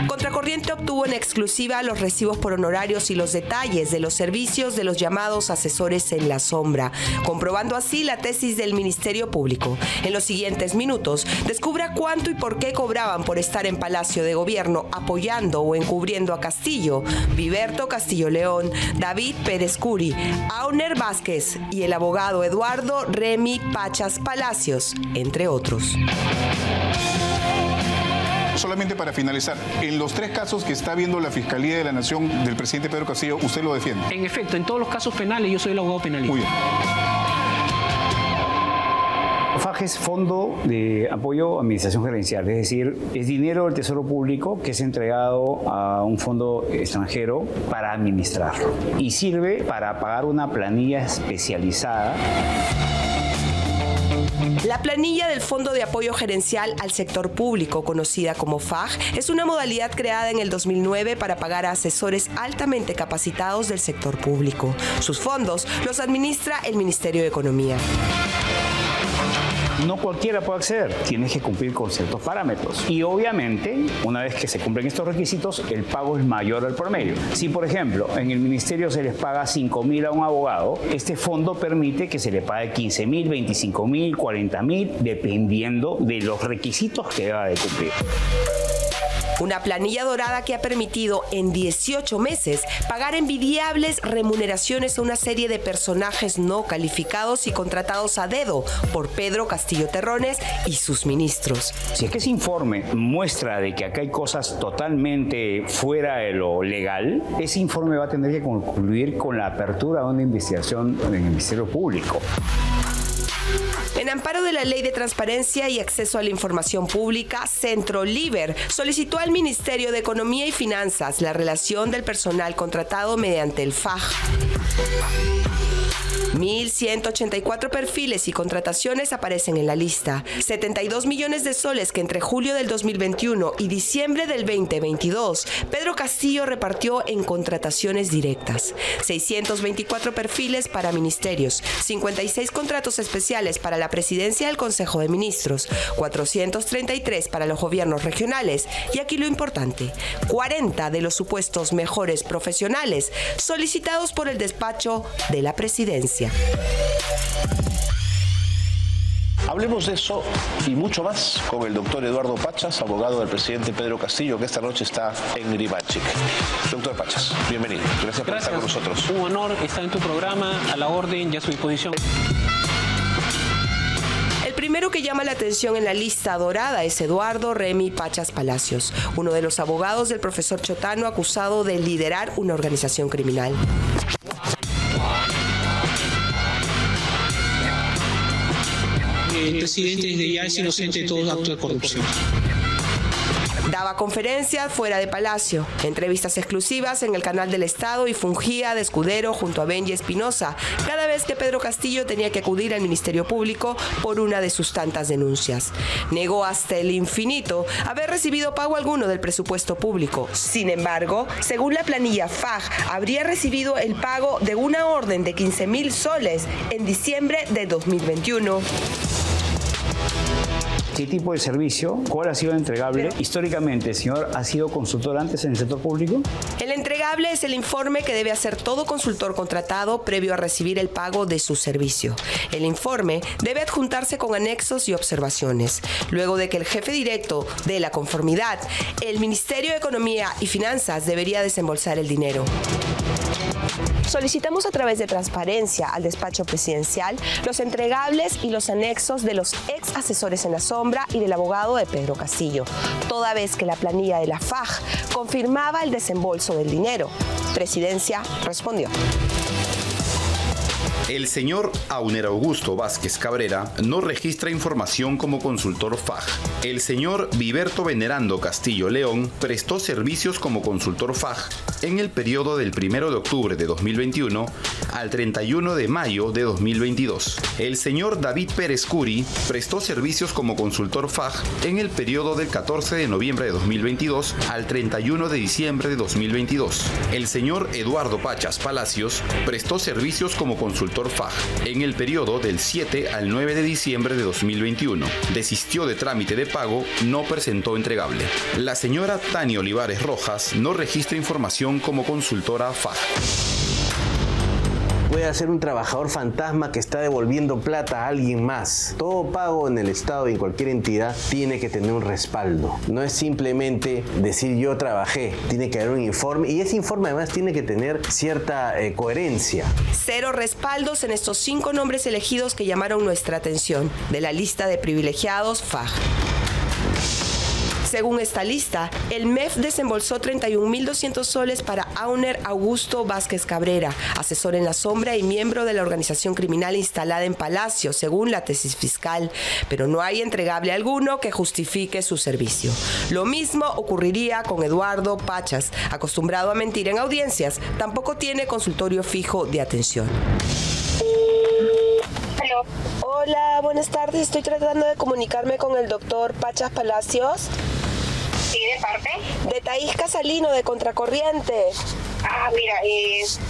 Contracorriente obtuvo en exclusiva los recibos por honorarios y los detalles de los servicios de los llamados asesores en la sombra, comprobando así la tesis del Ministerio Público. En los siguientes minutos, descubra cuánto y por qué cobraban por estar en Palacio de Gobierno apoyando o encubriendo a Castillo, Viverto Castillo León, David Pérez Curi, Auner Vázquez y el abogado Eduardo Remy Pachas Palacios, entre otros. Solamente para finalizar, en los 3 casos que está viendo la Fiscalía de la Nación del presidente Pedro Castillo, ¿usted lo defiende? En efecto, en todos los casos penales yo soy el abogado penalista. Muy bien. FAJ es Fondo de Apoyo a Administración Gerencial, es decir, es dinero del Tesoro Público que es entregado a un fondo extranjero para administrarlo y sirve para pagar una planilla especializada. La planilla del Fondo de Apoyo Gerencial al Sector Público, conocida como FAJ, es una modalidad creada en el 2009 para pagar a asesores altamente capacitados del sector público. Sus fondos los administra el Ministerio de Economía. No cualquiera puede acceder, tienes que cumplir con ciertos parámetros. Y obviamente, una vez que se cumplen estos requisitos, el pago es mayor al promedio. Si, por ejemplo, en el ministerio se les paga 5.000 a un abogado, este fondo permite que se le pague 15.000, 25.000, 40.000, dependiendo de los requisitos que deba de cumplir. Una planilla dorada que ha permitido en 18 meses pagar envidiables remuneraciones a una serie de personajes no calificados y contratados a dedo por Pedro Castillo Terrones y sus ministros. Si es que ese informe muestra de que acá hay cosas totalmente fuera de lo legal, ese informe va a tener que concluir con la apertura de una investigación en el Ministerio Público. En amparo de la Ley de Transparencia y Acceso a la Información Pública, Centroliber solicitó al Ministerio de Economía y Finanzas la relación del personal contratado mediante el FAJ. 1.184 perfiles y contrataciones aparecen en la lista. 72 millones de soles que entre julio del 2021 y diciembre del 2022, Pedro Castillo repartió en contrataciones directas. 624 perfiles para ministerios, 56 contratos especiales para la presidencia del Consejo de Ministros, 433 para los gobiernos regionales y aquí lo importante, 40 de los supuestos mejores profesionales solicitados por el despacho de la presidencia. Hablemos de eso y mucho más con el doctor Eduardo Pachas, abogado del presidente Pedro Castillo, que esta noche está en Rimachic. Doctor Pachas, bienvenido. Gracias por estar con nosotros. Un honor estar en tu programa, a la orden y a su disposición. El primero que llama la atención en la lista dorada es Eduardo Remy Pachas Palacios, uno de los abogados del profesor Chotano acusado de liderar una organización criminal. El presidente desde ya es inocente de todo acto de corrupción. Daba conferencias fuera de Palacio, entrevistas exclusivas en el canal del Estado y fungía de escudero junto a Benji Espinosa cada vez que Pedro Castillo tenía que acudir al Ministerio Público por una de sus tantas denuncias. Negó hasta el infinito haber recibido pago alguno del presupuesto público. Sin embargo, según la planilla FAJ, habría recibido el pago de una orden de 15.000 soles en diciembre de 2021. ¿Qué tipo de servicio? ¿Cuál ha sido el entregable? Históricamente, ¿el señor ha sido consultor antes en el sector público? El entregable es el informe que debe hacer todo consultor contratado previo a recibir el pago de su servicio. El informe debe adjuntarse con anexos y observaciones. Luego de que el jefe directo dé la conformidad, el Ministerio de Economía y Finanzas debería desembolsar el dinero. Solicitamos a través de transparencia al despacho presidencial los entregables y los anexos de los ex asesores en la sombra y del abogado de Pedro Castillo, toda vez que la planilla de la FAJ confirmaba el desembolso del dinero. Presidencia respondió. El señor Auner Augusto Vázquez Cabrera no registra información como consultor FAJ. El señor Viberto Venerando Castillo León prestó servicios como consultor FAJ en el periodo del 1 de octubre de 2021 al 31 de mayo de 2022. El señor David Pérez Curi prestó servicios como consultor FAJ en el periodo del 14 de noviembre de 2022 al 31 de diciembre de 2022. El señor Eduardo Pachas Palacios prestó servicios como consultor FAJ en el periodo del 7 al 9 de diciembre de 2021. Desistió de trámite de pago, no presentó entregable. La señora Tania Olivares Rojas no registra información como consultora FAJ. Puede ser un trabajador fantasma que está devolviendo plata a alguien más. Todo pago en el Estado y en cualquier entidad tiene que tener un respaldo. No es simplemente decir yo trabajé, tiene que haber un informe y ese informe además tiene que tener cierta coherencia. 0 respaldos en estos 5 nombres elegidos que llamaron nuestra atención de la lista de privilegiados FAJ. Según esta lista, el MEF desembolsó 31.200 soles para Auner Augusto Vázquez Cabrera, asesor en la sombra y miembro de la organización criminal instalada en Palacio, según la tesis fiscal, pero no hay entregable alguno que justifique su servicio. Lo mismo ocurriría con Eduardo Pachas, acostumbrado a mentir en audiencias, tampoco tiene consultorio fijo de atención. Hola, buenas tardes. Estoy tratando de comunicarme con el doctor Pachas Palacios. Sí, ¿de parte? De Thaís Casalino, de Contracorriente. Ah, mira,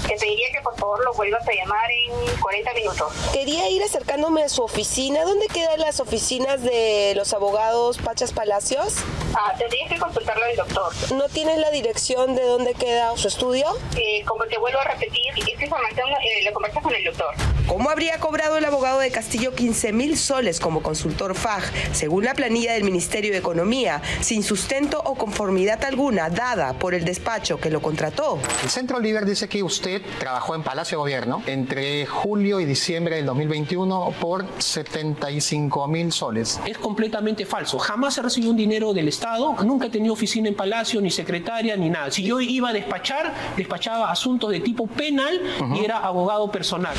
te pediría que por favor lo vuelvas a llamar en 40 minutos. Quería ir acercándome a su oficina. ¿Dónde quedan las oficinas de los abogados Pachas Palacios? Ah, tendrías que consultarlo al doctor. ¿No tienes la dirección de dónde queda su estudio? Como te vuelvo a repetir, esta información la conversas con el doctor. ¿Cómo habría cobrado el abogado de Castillo 15.000 soles como consultor FAJ, según la planilla del Ministerio de Economía, sin sustento o conformidad alguna dada por el despacho que lo contrató? El Centro Líder dice que usted trabajó en Palacio de Gobierno entre julio y diciembre del 2021 por 75.000 soles. Es completamente falso. Jamás he recibido un dinero del Estado, nunca he tenido oficina en Palacio, ni secretaria, ni nada. Si yo iba a despachar, despachaba asuntos de tipo penal y era abogado personal.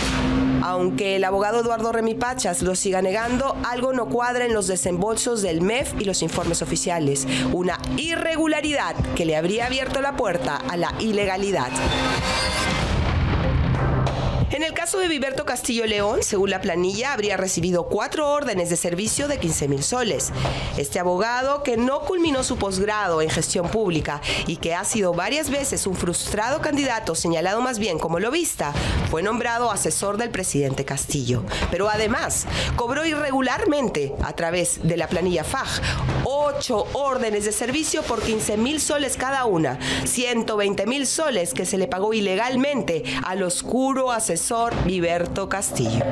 Aunque el abogado Eduardo Remy Pachas lo siga negando, algo no cuadra en los desembolsos del MEF y los informes oficiales. Una irregularidad que le habría abierto la puerta a la ilegalidad. En el caso de Viberto Castillo León, según la planilla, habría recibido 4 órdenes de servicio de 15.000 soles. Este abogado, que no culminó su posgrado en gestión pública y que ha sido varias veces un frustrado candidato, señalado más bien como lobista, fue nombrado asesor del presidente Castillo. Pero además, cobró irregularmente, a través de la planilla FAJ, 8 órdenes de servicio por 15.000 soles cada una, 120.000 soles que se le pagó ilegalmente al oscuro asesor Viberto Castillo.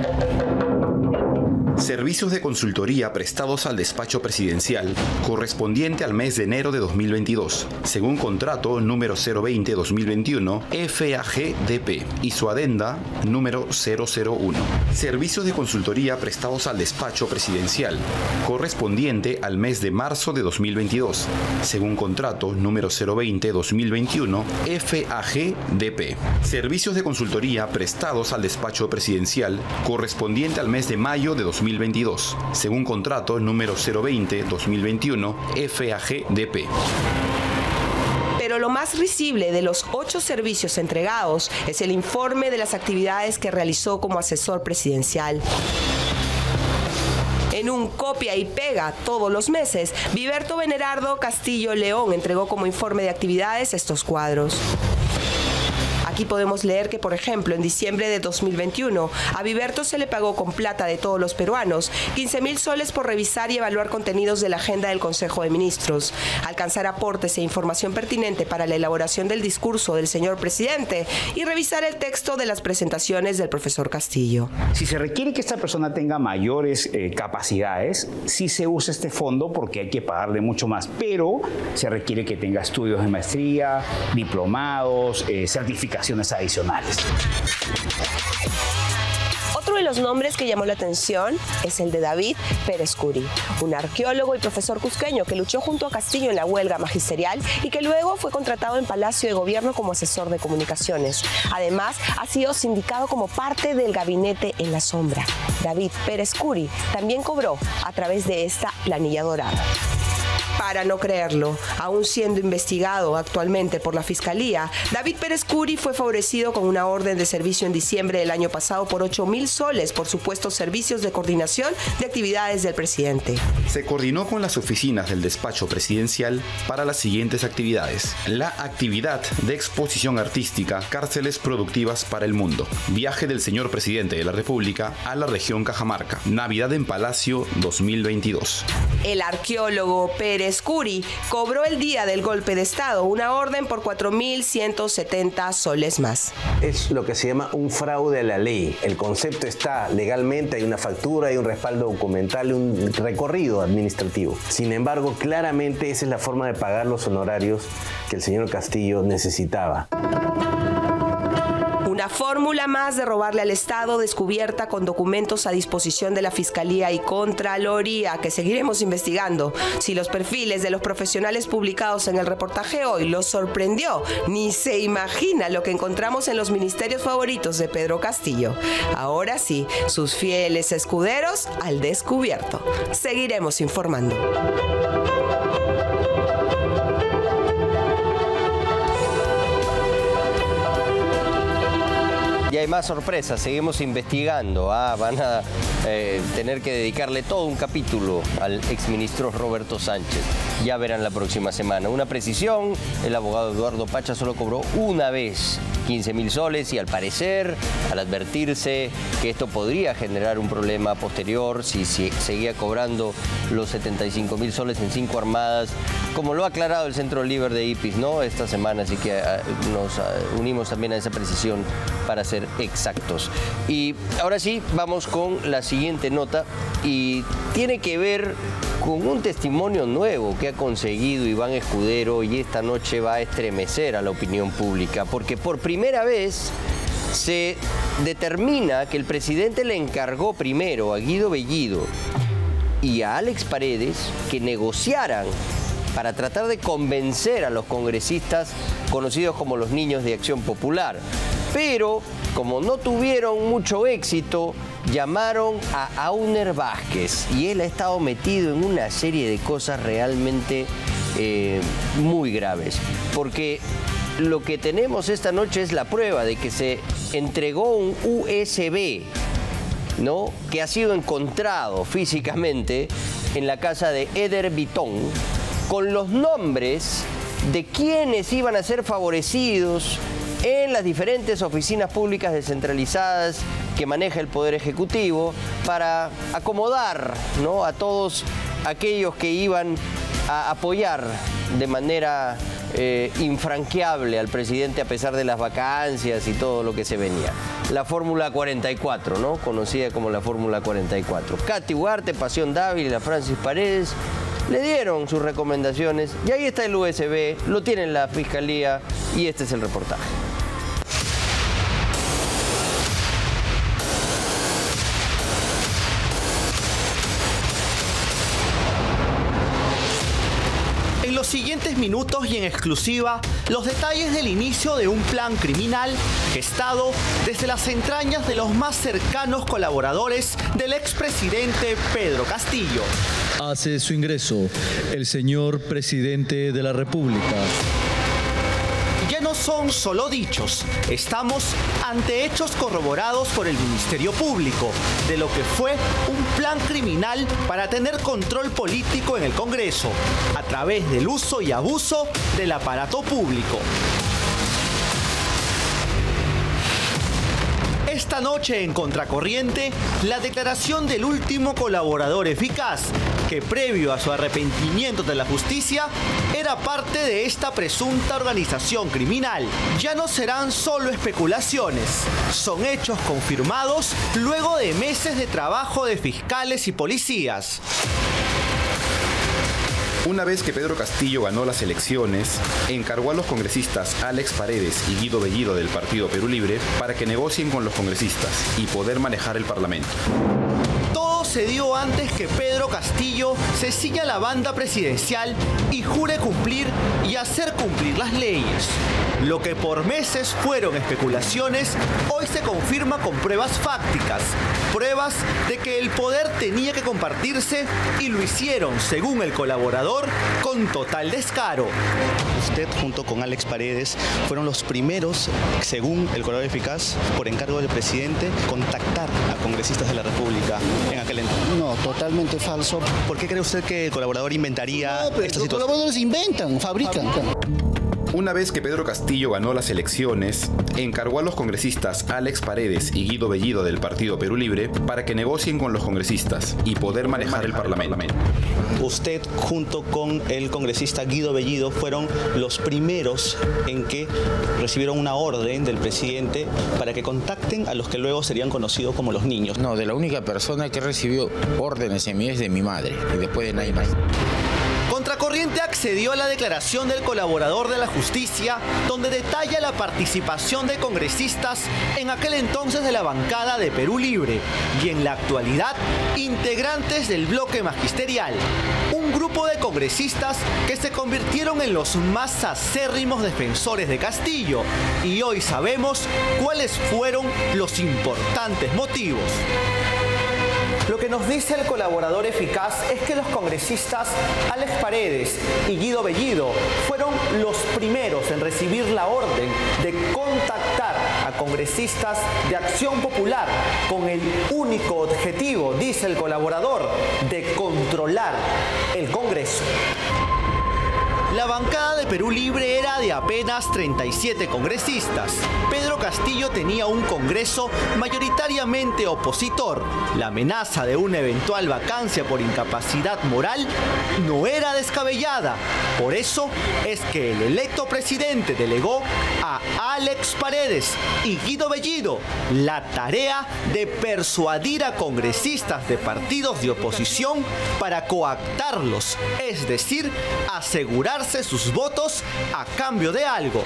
Servicios de consultoría prestados al despacho presidencial correspondiente al mes de enero de 2022, según contrato número 020-2021 FAGDP y su adenda número 001. Servicios de consultoría prestados al despacho presidencial correspondiente al mes de marzo de 2022, según contrato número 020-2021 FAGDP. Servicios de consultoría prestados al despacho presidencial correspondiente al mes de mayo de 2022, según contrato número 020-2021 FAGDP. Pero lo más risible de los 8 servicios entregados es el informe de las actividades que realizó como asesor presidencial. En un copia y pega todos los meses, Viberto Venerando Castillo León entregó como informe de actividades estos cuadros. Aquí podemos leer que, por ejemplo, en diciembre de 2021, a Viberto se le pagó con plata de todos los peruanos 15.000 soles por revisar y evaluar contenidos de la agenda del Consejo de Ministros, alcanzar aportes e información pertinente para la elaboración del discurso del señor presidente y revisar el texto de las presentaciones del profesor Castillo. Si se requiere que esta persona tenga mayores capacidades, sí se usa este fondo porque hay que pagarle mucho más, pero se requiere que tenga estudios de maestría, diplomados, certificaciones adicionales. Otro de los nombres que llamó la atención es el de David Pérez Curi, un arqueólogo y profesor cusqueño que luchó junto a Castillo en la huelga magisterial y que luego fue contratado en Palacio de Gobierno como asesor de comunicaciones. Además, ha sido sindicado como parte del gabinete en la sombra. David Pérez Curi también cobró a través de esta planilla dorada. Para no creerlo, aún siendo investigado actualmente por la Fiscalía, David Pérez Curi fue favorecido con una orden de servicio en diciembre del año pasado por 8.000 soles por supuestos servicios de coordinación de actividades del presidente. Se coordinó con las oficinas del despacho presidencial para las siguientes actividades: la actividad de exposición artística Cárceles Productivas para el Mundo, viaje del señor presidente de la República a la región Cajamarca, Navidad en Palacio 2022. El arqueólogo Pérez Curi cobró el día del golpe de Estado una orden por 4.170 soles más. Es lo que se llama un fraude a la ley. El concepto está legalmente, hay una factura, hay un respaldo documental, un recorrido administrativo. Sin embargo, claramente esa es la forma de pagar los honorarios que el señor Castillo necesitaba. Una fórmula más de robarle al Estado, descubierta con documentos a disposición de la Fiscalía y Contraloría, que seguiremos investigando. Si los perfiles de los profesionales publicados en el reportaje hoy los sorprendió, ni se imagina lo que encontramos en los ministerios favoritos de Pedro Castillo. Ahora sí, sus fieles escuderos al descubierto. Seguiremos informando. Y hay más sorpresas, seguimos investigando. Van a tener que dedicarle todo un capítulo al exministro Roberto Sánchez. Ya verán la próxima semana. Una precisión, el abogado Eduardo Pacha solo cobró una vez 15.000 soles y al parecer, al advertirse que esto podría generar un problema posterior si seguía cobrando los 75.000 soles en 5 armadas, como lo ha aclarado el Centro Liber de IPIS, ¿no?, esta semana, así que nos unimos también a esa precisión para ser exactos. Y ahora sí, vamos con la siguiente nota y tiene que ver con un testimonio nuevo que ha conseguido Iván Escudero y esta noche va a estremecer a la opinión pública, porque por primera vez se determina que el presidente le encargó primero a Guido Bellido y a Alex Paredes que negociaran para tratar de convencer a los congresistas conocidos como los Niños de Acción Popular. Pero, como no tuvieron mucho éxito, llamaron a Auner Vázquez y él ha estado metido en una serie de cosas realmente muy graves. Porque lo que tenemos esta noche es la prueba de que se entregó un USB, ¿no?, que ha sido encontrado físicamente en la casa de Eder Vitón, con los nombres de quienes iban a ser favorecidos en las diferentes oficinas públicas descentralizadas que maneja el Poder Ejecutivo para acomodar, ¿no?, a todos aquellos que iban a apoyar de manera infranqueable al presidente a pesar de las vacancias y todo lo que se venía. La Fórmula 44, ¿no?, conocida como la Fórmula 44. Katy Ugarte, Pasión Dávila, Francis Paredes le dieron sus recomendaciones y ahí está el USB, lo tiene la Fiscalía y este es el reportaje. En los siguientes minutos y en exclusiva, los detalles del inicio de un plan criminal gestado desde las entrañas de los más cercanos colaboradores del expresidente Pedro Castillo. Hace su ingreso el señor presidente de la República. Ya no son solo dichos, estamos ante hechos corroborados por el Ministerio Público de lo que fue un plan criminal para tener control político en el Congreso a través del uso y abuso del aparato público. Esta noche en Contracorriente, la declaración del último colaborador eficaz, que previo a su arrepentimiento de la justicia, era parte de esta presunta organización criminal. Ya no serán solo especulaciones, son hechos confirmados luego de meses de trabajo de fiscales y policías. Una vez que Pedro Castillo ganó las elecciones, encargó a los congresistas Alex Paredes y Guido Bellido del Partido Perú Libre para que negocien con los congresistas y poder manejar el Parlamento. Todo se dio antes que Pedro Castillo se ciña a la banda presidencial y jure cumplir y hacer cumplir las leyes. Lo que por meses fueron especulaciones, hoy se confirma con pruebas fácticas. Pruebas de que el poder tenía que compartirse y lo hicieron, según el colaborador, con total descaro. Usted junto con Alex Paredes fueron los primeros, según el colaborador eficaz, por encargo del presidente, contactar a congresistas de la República en aquel entonces. No, totalmente falso. ¿Por qué cree usted que el colaborador inventaría esta situación? Los colaboradores inventan, fabrican. Una vez que Pedro Castillo ganó las elecciones, encargó a los congresistas Alex Paredes y Guido Bellido del Partido Perú Libre para que negocien con los congresistas y poder manejar el Parlamento. Usted junto con el congresista Guido Bellido fueron los primeros en que recibieron una orden del presidente para que contacten a los que luego serían conocidos como los niños. No, de la única persona que recibió órdenes en mí es de mi madre y después de nadie más. Contracorriente accedió a la declaración del colaborador de la justicia, donde detalla la participación de congresistas en aquel entonces de la bancada de Perú Libre y en la actualidad integrantes del bloque magisterial. Un grupo de congresistas que se convirtieron en los más acérrimos defensores de Castillo y hoy sabemos cuáles fueron los importantes motivos. Lo que nos dice el colaborador eficaz es que los congresistas Alex Paredes y Guido Bellido fueron los primeros en recibir la orden de contactar a congresistas de Acción Popular con el único objetivo, dice el colaborador, de controlar el Congreso. La bancada de Perú Libre era de apenas 37 congresistas. Pedro Castillo tenía un Congreso mayoritariamente opositor. La amenaza de una eventual vacancia por incapacidad moral no era descabellada. Por eso es que el electo presidente delegó a Alex Paredes y Guido Bellido la tarea de persuadir a congresistas de partidos de oposición para coactarlos, es decir, asegurar sus votos a cambio de algo.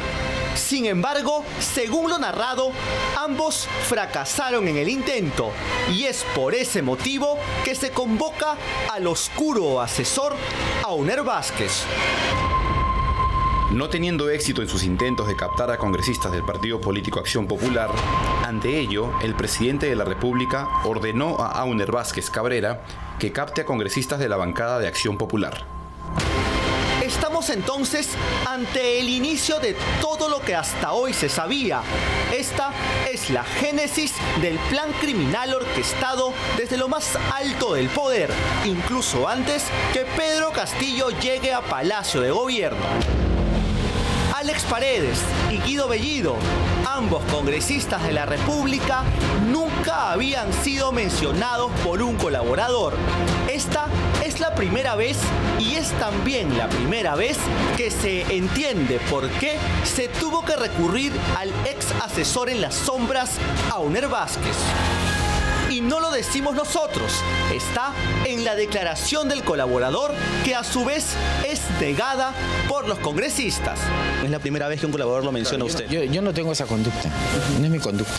Sin embargo, según lo narrado, ambos fracasaron en el intento y es por ese motivo que se convoca al oscuro asesor Auner Vázquez. No teniendo éxito en sus intentos de captar a congresistas del partido político Acción Popular, ante ello, el presidente de la República ordenó a Auner Vázquez Cabrera que capte a congresistas de la bancada de Acción Popular. Estamos entonces ante el inicio de todo lo que hasta hoy se sabía. Esta es la génesis del plan criminal orquestado desde lo más alto del poder, incluso antes que Pedro Castillo llegue a Palacio de Gobierno. Alex Paredes y Guido Bellido, ambos congresistas de la República, nunca habían sido mencionados por un colaborador. Esta es la primera vez y es también la primera vez que se entiende por qué se tuvo que recurrir al ex asesor en las sombras, Auner Vázquez. Y no lo decimos nosotros, está en la declaración del colaborador que a su vez es negada por los congresistas. Es la primera vez que un colaborador lo menciona a usted. Yo no tengo esa conducta, no es mi conducta.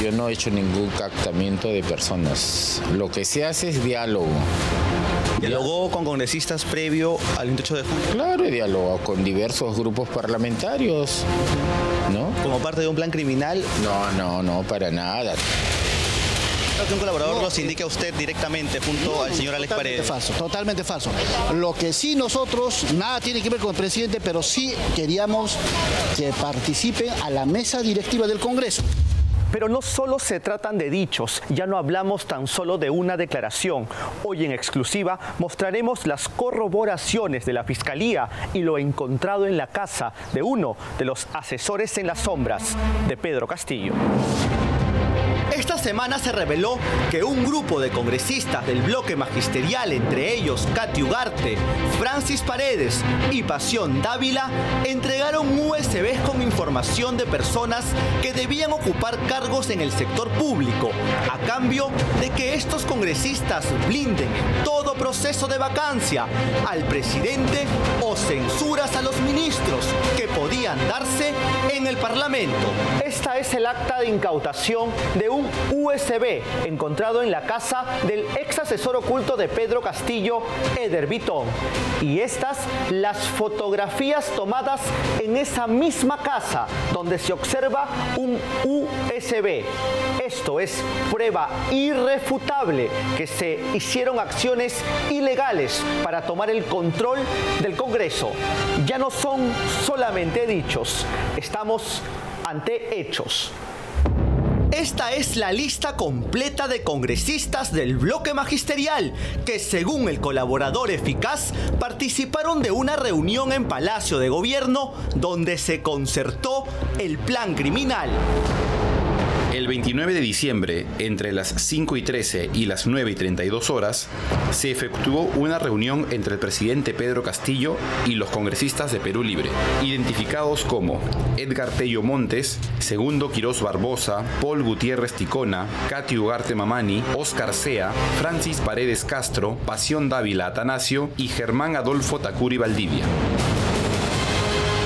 Yo no he hecho ningún captamiento de personas. Lo que se hace es diálogo. ¿Dialogó con congresistas previo al 28 de julio? Claro, he dialogado con diversos grupos parlamentarios, ¿no? ¿Como parte de un plan criminal? No, para nada. Que un colaborador los indique a usted directamente junto al señor Alex Paredes. Totalmente falso. Lo que sí nosotros, nada tiene que ver con el presidente, pero sí queríamos que participen a la mesa directiva del Congreso. Pero no solo se tratan de dichos, ya no hablamos tan solo de una declaración. Hoy en exclusiva mostraremos las corroboraciones de la Fiscalía y lo encontrado en la casa de uno de los asesores en las sombras de Pedro Castillo. Esta semana se reveló que un grupo de congresistas del bloque magisterial, entre ellos Katy Ugarte, Francis Paredes y Pasión Dávila, entregaron USB USBs con información de personas que debían ocupar cargos en el sector público, a cambio de que estos congresistas blinden todo proceso de vacancia al presidente o censuras a los ministros que podían darse en el Parlamento. Esta es el acta de incautación de un USB encontrado en la casa del ex asesor oculto de Pedro Castillo, Eder Bitón. Y estas las fotografías tomadas en esa misma casa donde se observa un USB. Esto es prueba irrefutable que se hicieron acciones ilegales para tomar el control del Congreso. Ya no son solamente dichos, estamos ante hechos. Esta es la lista completa de congresistas del bloque magisterial que, según el colaborador eficaz, participaron de una reunión en Palacio de Gobierno donde se concertó el plan criminal. El 29 de diciembre, entre las 5:13 y las 9:32 horas, se efectuó una reunión entre el presidente Pedro Castillo y los congresistas de Perú Libre, identificados como Edgar Tello Montes, Segundo Quirós Barbosa, Paul Gutiérrez Ticona, Katy Ugarte Mamani, Oscar Sea, Francis Paredes Castro, Pasión Dávila Atanasio y Germán Adolfo Tacuri Valdivia.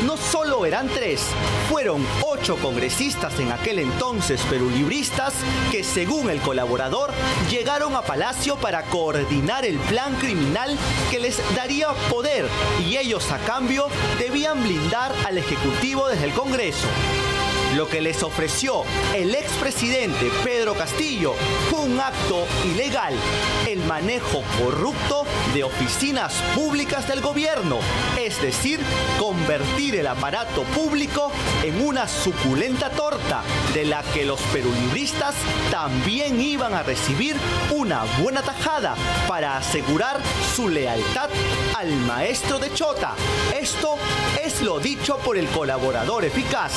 No solo eran 3, fueron 8 congresistas en aquel entonces perulibristas que, según el colaborador, llegaron a Palacio para coordinar el plan criminal que les daría poder y ellos a cambio debían blindar al Ejecutivo desde el Congreso. Lo que les ofreció el expresidente Pedro Castillo fue un acto ilegal, el manejo corrupto de oficinas públicas del gobierno, es decir, convertir el aparato público en una suculenta torta de la que los perulibristas también iban a recibir una buena tajada para asegurar su lealtad al maestro de Chota. Esto es lo dicho por el colaborador eficaz.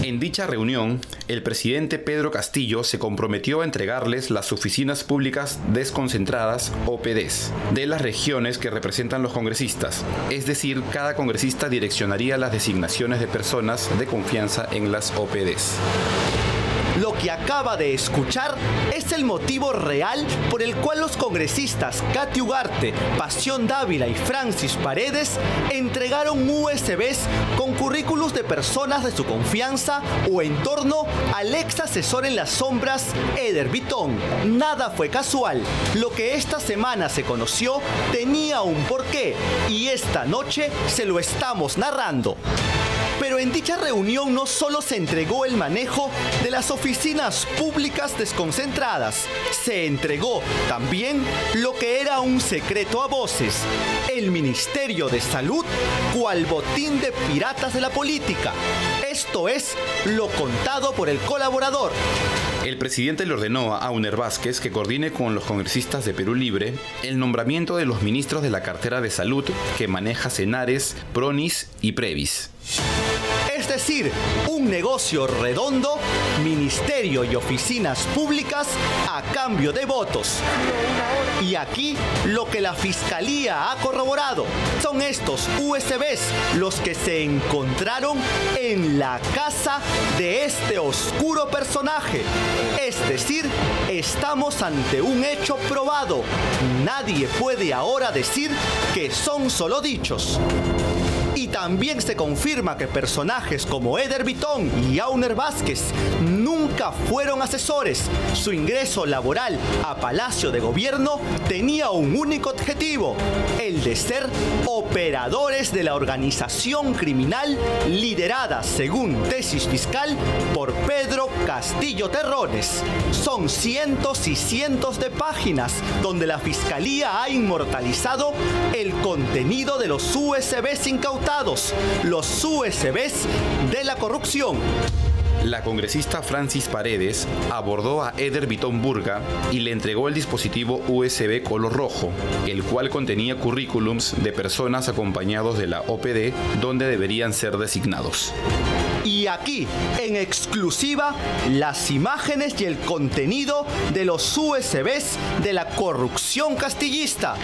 En dicha reunión, el presidente Pedro Castillo se comprometió a entregarles las oficinas públicas desconcentradas, OPDs, de las regiones que representan los congresistas. Es decir, cada congresista direccionaría las designaciones de personas de confianza en las OPDs. Lo que acaba de escuchar es el motivo real por el cual los congresistas Katy Ugarte, Pasión Dávila y Francis Paredes entregaron USBs con currículos de personas de su confianza o en torno al ex asesor en las sombras, Eder Bitón. Nada fue casual. Lo que esta semana se conoció tenía un porqué y esta noche se lo estamos narrando. Pero en dicha reunión no solo se entregó el manejo de las oficinas públicas desconcentradas, se entregó también lo que era un secreto a voces, el Ministerio de Salud, cual botín de piratas de la política. Esto es lo contado por el colaborador. El presidente le ordenó a Auner Vázquez que coordine con los congresistas de Perú Libre el nombramiento de los ministros de la cartera de salud que maneja Senares, Pronis y Previs. Es decir, un negocio redondo, ministerio y oficinas públicas a cambio de votos. Y aquí lo que la Fiscalía ha corroborado son estos USBs, los que se encontraron en la casa de este oscuro personaje. Es decir, estamos ante un hecho probado. Nadie puede ahora decir que son solo dichos. Y también se confirma que personajes como Eder Bitón y Auner Vázquez nunca fueron asesores. Su ingreso laboral a Palacio de Gobierno tenía un único objetivo, el de ser operadores de la organización criminal liderada, según tesis fiscal, por Pedro Castillo Terrones. Son cientos y cientos de páginas donde la Fiscalía ha inmortalizado el contenido de los USBs incautados, los USBs de la corrupción. La congresista Francis Paredes abordó a Eder Bitón Burga y le entregó el dispositivo USB color rojo, el cual contenía currículums de personas acompañados de la OPD donde deberían ser designados. Y aquí, en exclusiva, las imágenes y el contenido de los USBs de la corrupción castillista.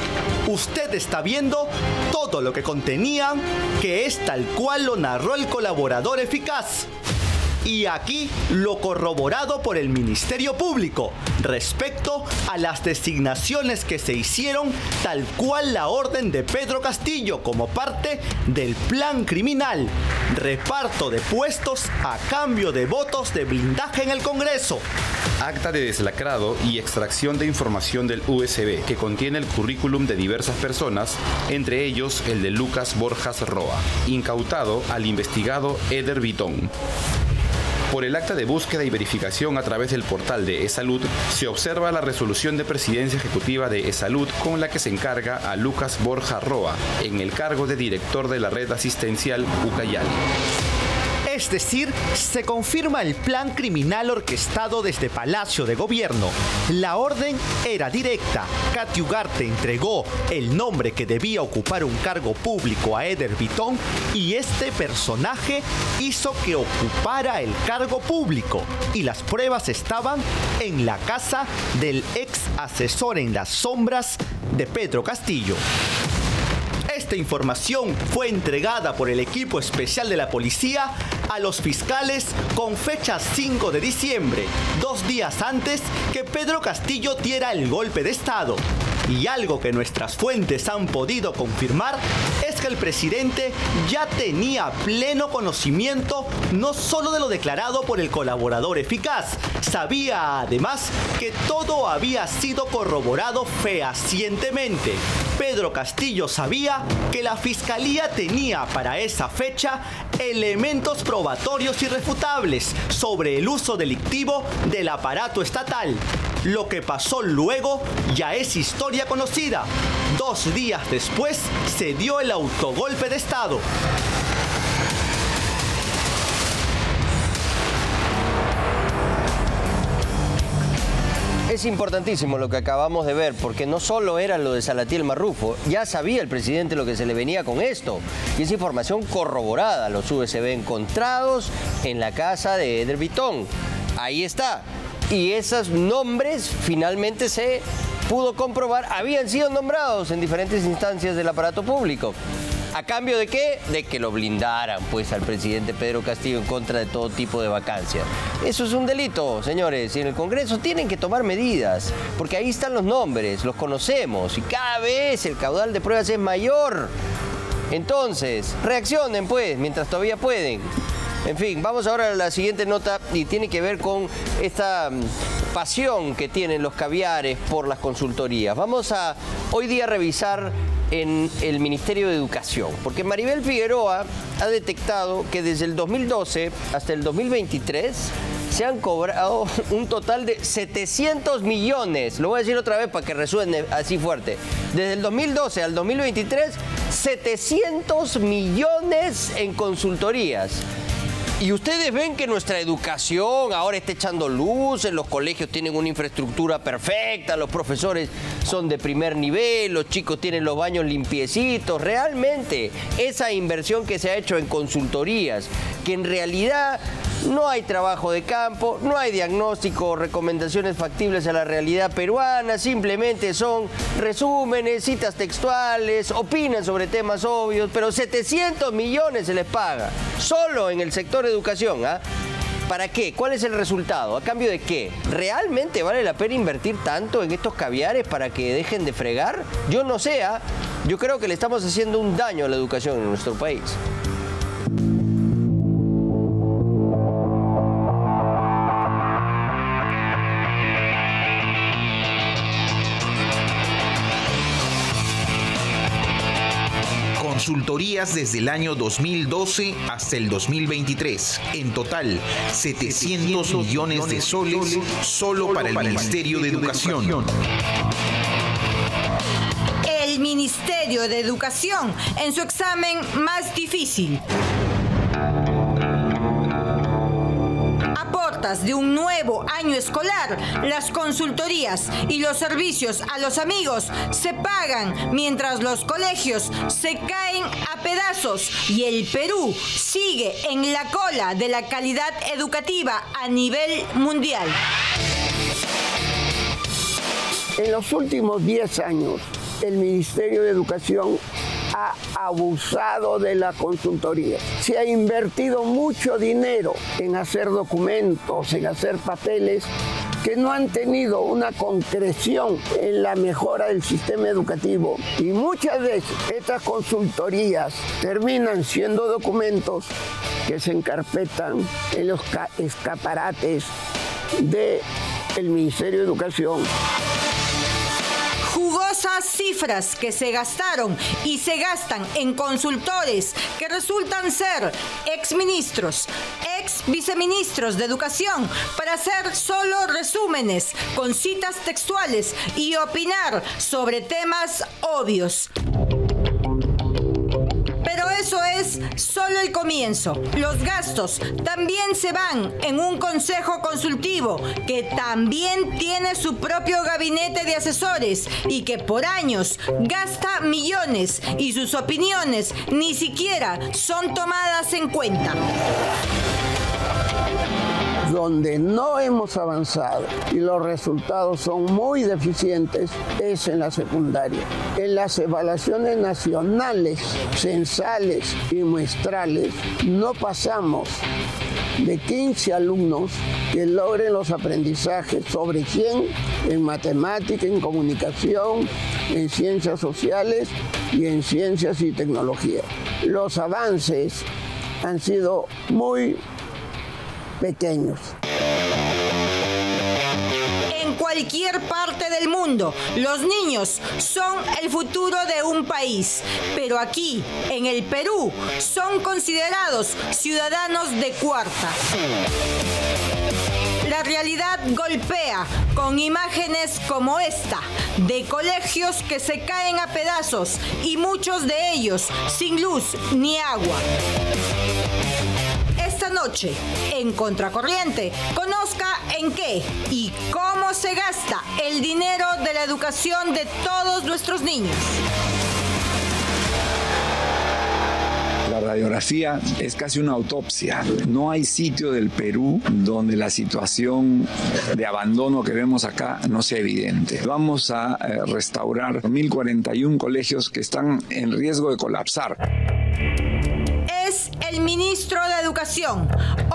Usted está viendo todo todo lo que contenían, que es tal cual lo narró el colaborador eficaz. Y aquí lo corroborado por el Ministerio Público respecto a las designaciones que se hicieron tal cual la orden de Pedro Castillo como parte del plan criminal. Reparto de puestos a cambio de votos de blindaje en el Congreso. Acta de deslacrado y extracción de información del USB que contiene el currículum de diversas personas, entre ellos el de Lucas Borjas Roa, incautado al investigado Eder Vitón. Por el acta de búsqueda y verificación a través del portal de eSalud, se observa la resolución de presidencia ejecutiva de eSalud con la que se encarga a Lucas Borja Roa en el cargo de director de la red asistencial Ucayali. Es decir, se confirma el plan criminal orquestado desde Palacio de Gobierno. La orden era directa. Katy Ugarte entregó el nombre que debía ocupar un cargo público a Eder Vitón y este personaje hizo que ocupara el cargo público. Y las pruebas estaban en la casa del ex asesor en las sombras de Pedro Castillo. Esta información fue entregada por el equipo especial de la policía a los fiscales con fecha 5 de diciembre, 2 días antes que Pedro Castillo diera el golpe de Estado. Y algo que nuestras fuentes han podido confirmar es que el presidente ya tenía pleno conocimiento no solo de lo declarado por el colaborador eficaz, sabía además que todo había sido corroborado fehacientemente. Pedro Castillo sabía que la fiscalía tenía para esa fecha elementos probatorios irrefutables sobre el uso delictivo del aparato estatal. Lo que pasó luego ya es historia conocida. 2 días después se dio el autogolpe de Estado. Es importantísimo lo que acabamos de ver, porque no solo era lo de Salatiel Marrufo, ya sabía el presidente lo que se le venía con esto. Y es información corroborada, los USB encontrados en la casa de Eder Vitón. Ahí está. Y esos nombres finalmente se pudo comprobar, habían sido nombrados en diferentes instancias del aparato público. ¿A cambio de qué? De que lo blindaran, pues, al presidente Pedro Castillo en contra de todo tipo de vacancias. Eso es un delito, señores, y en el Congreso tienen que tomar medidas, porque ahí están los nombres, los conocemos, y cada vez el caudal de pruebas es mayor. Entonces, reaccionen, pues, mientras todavía pueden. En fin, vamos ahora a la siguiente nota y tiene que ver con esta pasión que tienen los caviares por las consultorías. Vamos a hoy día revisar en el Ministerio de Educación, porque Maribel Figueroa ha detectado que desde el 2012 hasta el 2023 se han cobrado un total de 700 millones. Lo voy a decir otra vez para que resuene así fuerte. Desde el 2012 al 2023, 700 millones en consultorías. Y ustedes ven que nuestra educación ahora está echando luces, los colegios tienen una infraestructura perfecta, los profesores son de primer nivel, los chicos tienen los baños limpiecitos. Realmente, esa inversión que se ha hecho en consultorías, que en realidad no hay trabajo de campo, no hay diagnóstico, recomendaciones factibles a la realidad peruana, simplemente son resúmenes, citas textuales, opinan sobre temas obvios, pero 700 millones se les paga, solo en el sector educación, ¿ah? ¿Para qué? ¿Cuál es el resultado? ¿A cambio de qué? ¿Realmente vale la pena invertir tanto en estos caviares para que dejen de fregar? Yo no sé, ¿ah? Yo creo que le estamos haciendo un daño a la educación en nuestro país. Consultorías desde el año 2012 hasta el 2023. En total, 700 millones de soles solo para el Ministerio de Educación. El Ministerio de Educación en su examen más difícil. De un nuevo año escolar, las consultorías y los servicios a los amigos se pagan mientras los colegios se caen a pedazos y el Perú sigue en la cola de la calidad educativa a nivel mundial. En los últimos 10 años, el Ministerio de Educación ha abusado de la consultoría. Se ha invertido mucho dinero en hacer documentos, en hacer papeles que no han tenido una concreción en la mejora del sistema educativo. Y muchas veces estas consultorías terminan siendo documentos que se encarpetan en los escaparates del Ministerio de Educación. Jugosas cifras que se gastaron y se gastan en consultores que resultan ser exministros, ex viceministros de Educación para hacer solo resúmenes con citas textuales y opinar sobre temas obvios. Pero eso es solo el comienzo. Los gastos también se van en un consejo consultivo que también tiene su propio gabinete de asesores y que por años gasta millones y sus opiniones ni siquiera son tomadas en cuenta. Donde no hemos avanzado y los resultados son muy deficientes es en la secundaria. En las evaluaciones nacionales, censales y muestrales no pasamos de 15 alumnos que logren los aprendizajes sobre 100 en matemática, en comunicación, en ciencias sociales y en ciencias y tecnología. Los avances han sido muy pequeños. En cualquier parte del mundo, los niños son el futuro de un país, pero aquí, en el Perú, son considerados ciudadanos de cuarta. La realidad golpea con imágenes como esta, de colegios que se caen a pedazos y muchos de ellos sin luz ni agua. Esta noche, en Contracorriente, conozca en qué y cómo se gasta el dinero de la educación de todos nuestros niños. La radiografía es casi una autopsia. No hay sitio del Perú donde la situación de abandono que vemos acá no sea evidente. Vamos a restaurar 1.041 colegios que están en riesgo de colapsar. Es el ministro de Educación,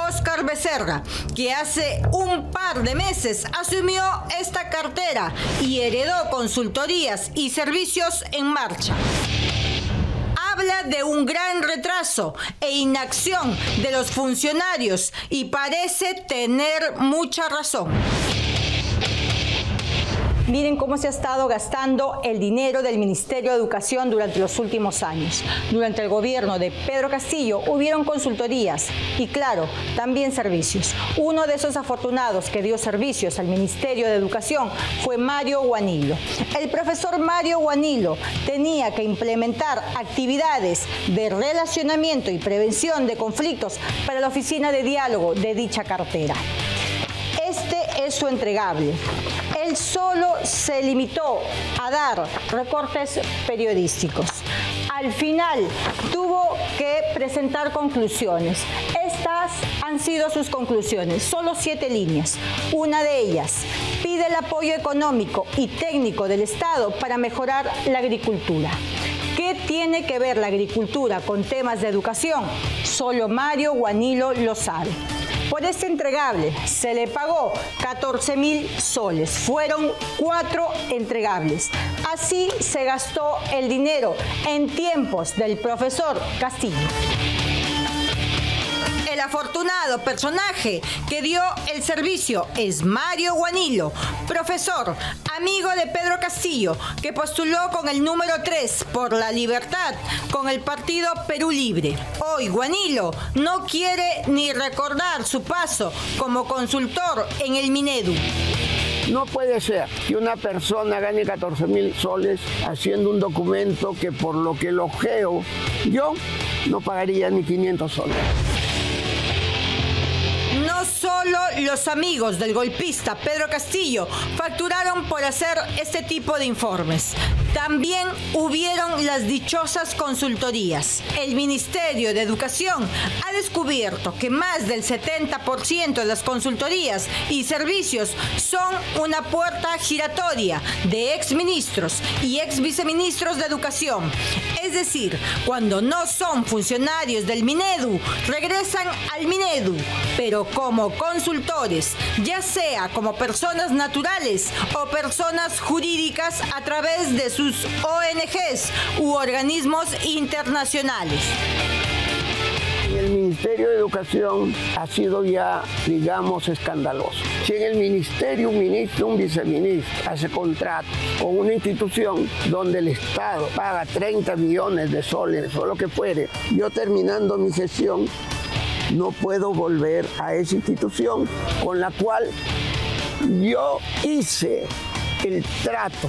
Óscar Becerra, que hace un par de meses asumió esta cartera y heredó consultorías y servicios en marcha. Habla de un gran retraso e inacción de los funcionarios y parece tener mucha razón. Miren cómo se ha estado gastando el dinero del Ministerio de Educación durante los últimos años. Durante el gobierno de Pedro Castillo hubieron consultorías y, claro, también servicios. Uno de esos afortunados que dio servicios al Ministerio de Educación fue Mario Guanilo. El profesor Mario Guanilo tenía que implementar actividades de relacionamiento y prevención de conflictos para la oficina de diálogo de dicha cartera. Este es su entregable. Él solo se limitó a dar recortes periodísticos. Al final tuvo que presentar conclusiones. Estas han sido sus conclusiones, solo 7 líneas. Una de ellas pide el apoyo económico y técnico del Estado para mejorar la agricultura. ¿Qué tiene que ver la agricultura con temas de educación? Solo Mario Guanilo lo sabe. Por este entregable se le pagó 14.000 soles. Fueron 4 entregables. Así se gastó el dinero en tiempos del profesor Castillo. El afortunado personaje que dio el servicio es Mario Guanilo, profesor, amigo de Pedro Castillo, que postuló con el número 3 por la libertad con el partido Perú Libre. Hoy Guanilo no quiere ni recordar su paso como consultor en el Minedu. No puede ser que una persona gane 14.000 soles haciendo un documento que, por lo que lo ojeo, yo no pagaría ni 500 soles. No solo los amigos del golpista Pedro Castillo facturaron por hacer este tipo de informes. También hubieron las dichosas consultorías. El Ministerio de Educación ha descubierto que más del 70% de las consultorías y servicios son una puerta giratoria de exministros y exviceministros de Educación. Es decir, cuando no son funcionarios del Minedu, regresan al Minedu, pero como consultores, ya sea como personas naturales o personas jurídicas a través de sus ONGs u organismos internacionales. En el Ministerio de Educación ha sido ya, digamos, escandaloso. Si en el ministerio un ministro, un viceministro hace contrato con una institución donde el Estado paga 30 millones de soles o lo que fuere, yo terminando mi gestión no puedo volver a esa institución con la cual yo hice el trato.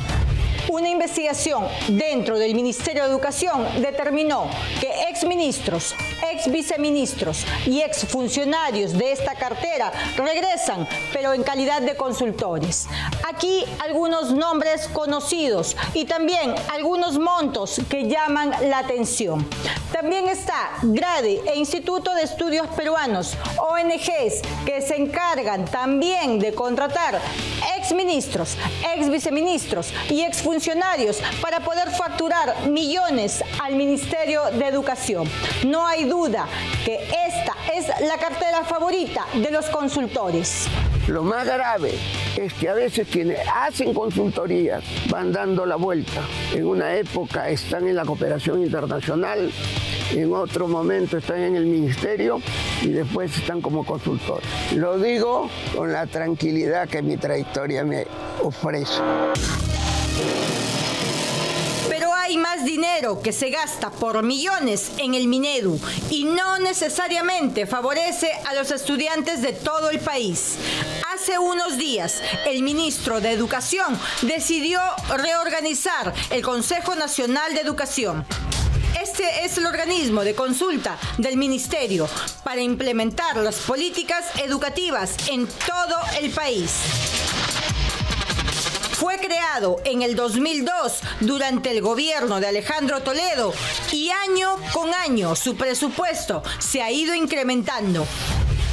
Una investigación dentro del Ministerio de Educación determinó que exministros, exviceministros y exfuncionarios de esta cartera regresan, pero en calidad de consultores. Aquí algunos nombres conocidos y también algunos montos que llaman la atención. También está GRADE e Instituto de Estudios Peruanos, ONGs que se encargan también de contratar exministros, exviceministros y exfuncionarios para poder facturar millones al Ministerio de Educación. No hay duda que esta es la cartera favorita de los consultores. Lo más grave es que a veces quienes hacen consultorías van dando la vuelta. En una época están en la cooperación internacional, en otro momento están en el ministerio y después están como consultores. Lo digo con la tranquilidad que mi trayectoria me ofrece. Pero hay más dinero que se gasta por millones en el Minedu y no necesariamente favorece a los estudiantes de todo el país. Hace unos días, el ministro de Educación decidió reorganizar el Consejo Nacional de Educación. Este es el organismo de consulta del ministerio para implementar las políticas educativas en todo el país. Fue creado en el 2002 durante el gobierno de Alejandro Toledo y año con año su presupuesto se ha ido incrementando.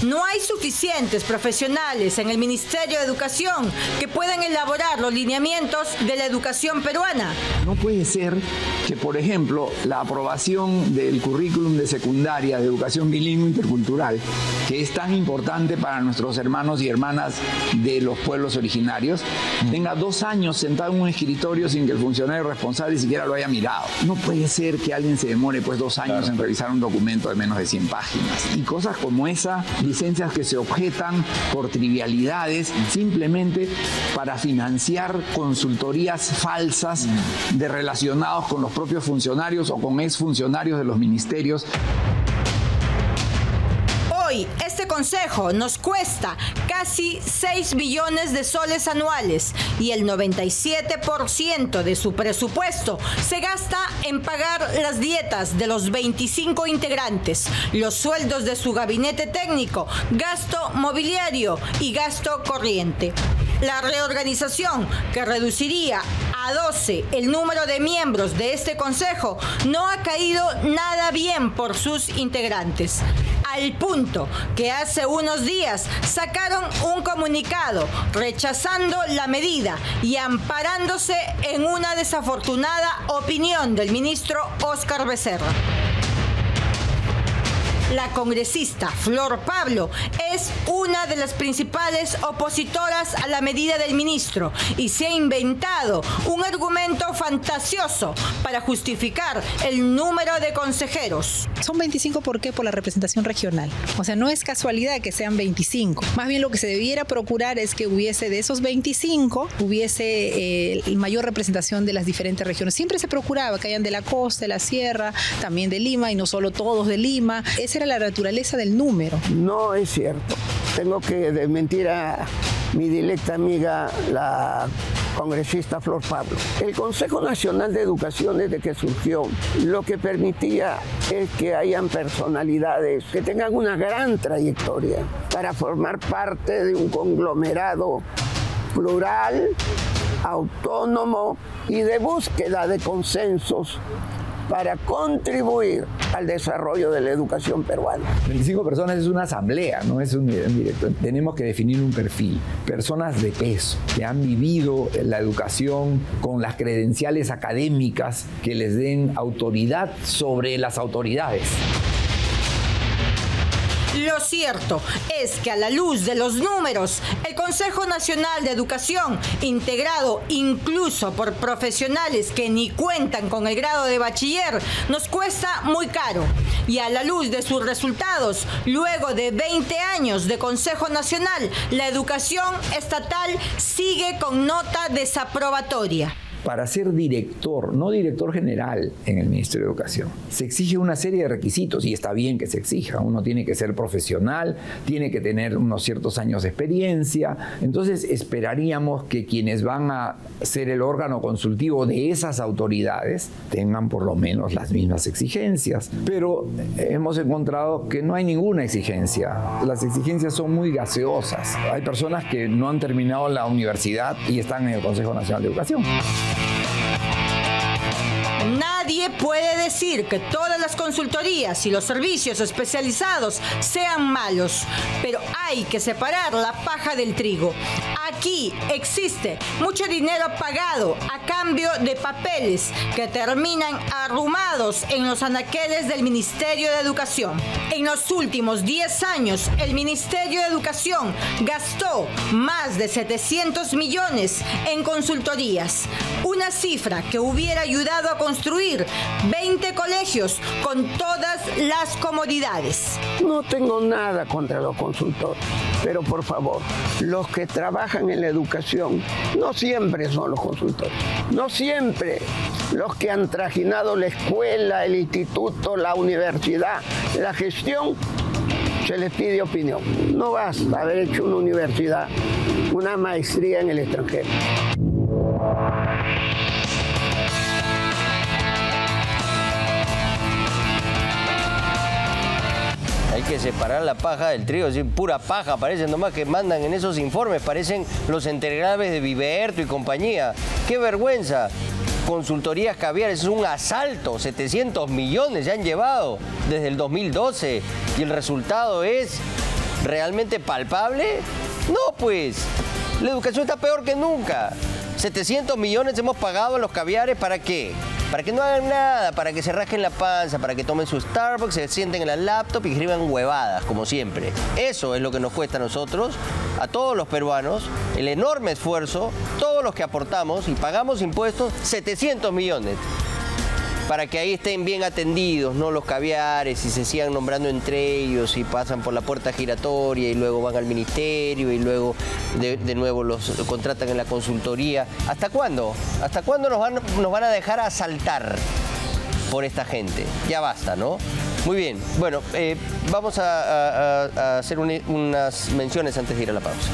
No hay suficientes profesionales en el Ministerio de Educación que puedan elaborar los lineamientos de la educación peruana. No puede ser que, por ejemplo, la aprobación del currículum de secundaria de educación bilingüe intercultural, que es tan importante para nuestros hermanos y hermanas de los pueblos originarios, tenga 2 años sentado en un escritorio sin que el funcionario responsable siquiera lo haya mirado. No puede ser que alguien se demore 2 años en revisar un documento de menos de 100 páginas. Y cosas como esa, licencias que se objetan por trivialidades simplemente para financiar consultorías falsas de relacionados con los propios funcionarios o con exfuncionarios de los ministerios. Hoy, este consejo nos cuesta casi 6 billones de soles anuales y el 97% de su presupuesto se gasta en pagar las dietas de los 25 integrantes, los sueldos de su gabinete técnico, gasto mobiliario y gasto corriente. La reorganización, que reduciría a 12 el número de miembros de este consejo, no ha caído nada bien por sus integrantes. Al punto que hace unos días sacaron un comunicado rechazando la medida y amparándose en una desafortunada opinión del ministro Óscar Becerra. La congresista Flor Pablo es una de las principales opositoras a la medida del ministro y se ha inventado un argumento fantasioso para justificar el número de consejeros. Son 25, ¿por qué? Por la representación regional. O sea, no es casualidad que sean 25. Más bien lo que se debiera procurar es que hubiese de esos 25, hubiese mayor representación de las diferentes regiones. Siempre se procuraba que hayan de la costa, de la sierra, también de Lima y no solo todos de Lima. Esa era la naturaleza del número. No es cierto. Tengo que desmentir a mi directa amiga, la congresista Flor Pablo. El Consejo Nacional de Educación, desde que surgió, lo que permitía es que hayan personalidades que tengan una gran trayectoria para formar parte de un conglomerado plural, autónomo y de búsqueda de consensos para contribuir al desarrollo de la educación peruana. 25 personas es una asamblea, no es un director. Tenemos que definir un perfil. Personas de peso, que han vivido la educación con las credenciales académicas que les den autoridad sobre las autoridades. Lo cierto es que a la luz de los números, el Consejo Nacional de Educación, integrado incluso por profesionales que ni cuentan con el grado de bachiller, nos cuesta muy caro. Y a la luz de sus resultados, luego de 20 años de Consejo Nacional, la educación estatal sigue con nota desaprobatoria. Para ser director, no director general en el Ministerio de Educación, se exige una serie de requisitos y está bien que se exija. Uno tiene que ser profesional, tiene que tener unos ciertos años de experiencia. Entonces esperaríamos que quienes van a ser el órgano consultivo de esas autoridades tengan por lo menos las mismas exigencias. Pero hemos encontrado que no hay ninguna exigencia. Las exigencias son muy gaseosas. Hay personas que no han terminado la universidad y están en el Consejo Nacional de Educación. Nadie puede decir que todas las consultorías y los servicios especializados sean malos, pero hay que separar la paja del trigo. Aquí existe mucho dinero pagado a cambio de papeles que terminan arrumados en los anaqueles del Ministerio de Educación. En los últimos 10 años, el Ministerio de Educación gastó más de 700 millones en consultorías, una cifra que hubiera ayudado a construir 20 colegios con todas las comodidades. No tengo nada contra los consultores, pero por favor, los que trabajan en la educación no siempre son los consultores. No siempre los que han trajinado la escuela, el instituto, la universidad, la gestión, se les pide opinión. No basta haber hecho una universidad, una maestría en el extranjero. Hay que separar la paja del trigo, es decir, pura paja, parecen nomás que mandan en esos informes, parecen los entregables de Viverto y compañía. ¡Qué vergüenza! Consultorías caviares, es un asalto, 700 millones se han llevado desde el 2012 y el resultado es realmente palpable. No, pues, la educación está peor que nunca. 700 millones hemos pagado a los caviares, ¿para qué? Para que no hagan nada, para que se rasquen la panza, para que tomen su Starbucks, se sienten en la laptop y escriban huevadas, como siempre. Eso es lo que nos cuesta a nosotros, a todos los peruanos, el enorme esfuerzo, todos los que aportamos y pagamos impuestos, 700 millones. Para que ahí estén bien atendidos, ¿no? Los caviares y se sigan nombrando entre ellos y pasan por la puerta giratoria y luego van al ministerio y luego de nuevo los contratan en la consultoría. ¿Hasta cuándo? ¿Hasta cuándo nos van a dejar asaltar por esta gente? Ya basta, ¿no? Muy bien. Bueno, vamos a hacer unas menciones antes de ir a la pausa.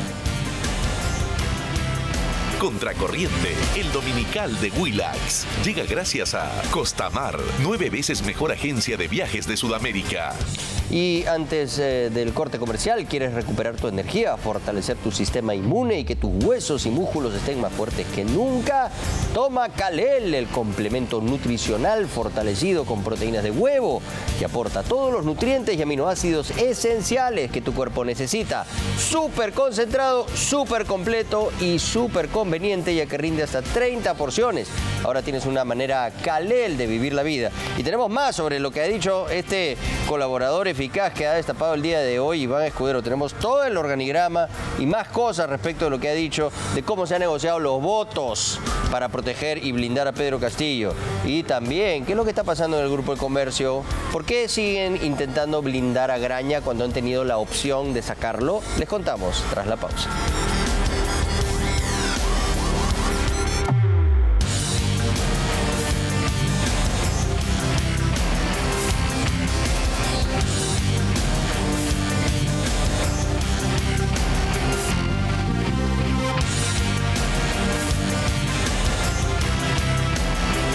Contracorriente, el dominical de Willax. Llega gracias a Costamar, 9 veces mejor agencia de viajes de Sudamérica. Y antes del corte comercial, ¿quieres recuperar tu energía, fortalecer tu sistema inmune y que tus huesos y músculos estén más fuertes que nunca? Toma Calel, el complemento nutricional fortalecido con proteínas de huevo, que aporta todos los nutrientes y aminoácidos esenciales que tu cuerpo necesita. Súper concentrado, súper completo y súper conveniente, ya que rinde hasta 30 porciones. Ahora tienes una manera Calel de vivir la vida. Y tenemos más sobre lo que ha dicho este colaborador eficaz que ha destapado el día de hoy, Iván Escudero. Tenemos todo el organigrama y más cosas respecto de lo que ha dicho, de cómo se han negociado los votos para proteger y blindar a Pedro Castillo. Y también, ¿qué es lo que está pasando en el Grupo de Comercio? ¿Por qué siguen intentando blindar a Graña cuando han tenido la opción de sacarlo? Les contamos tras la pausa.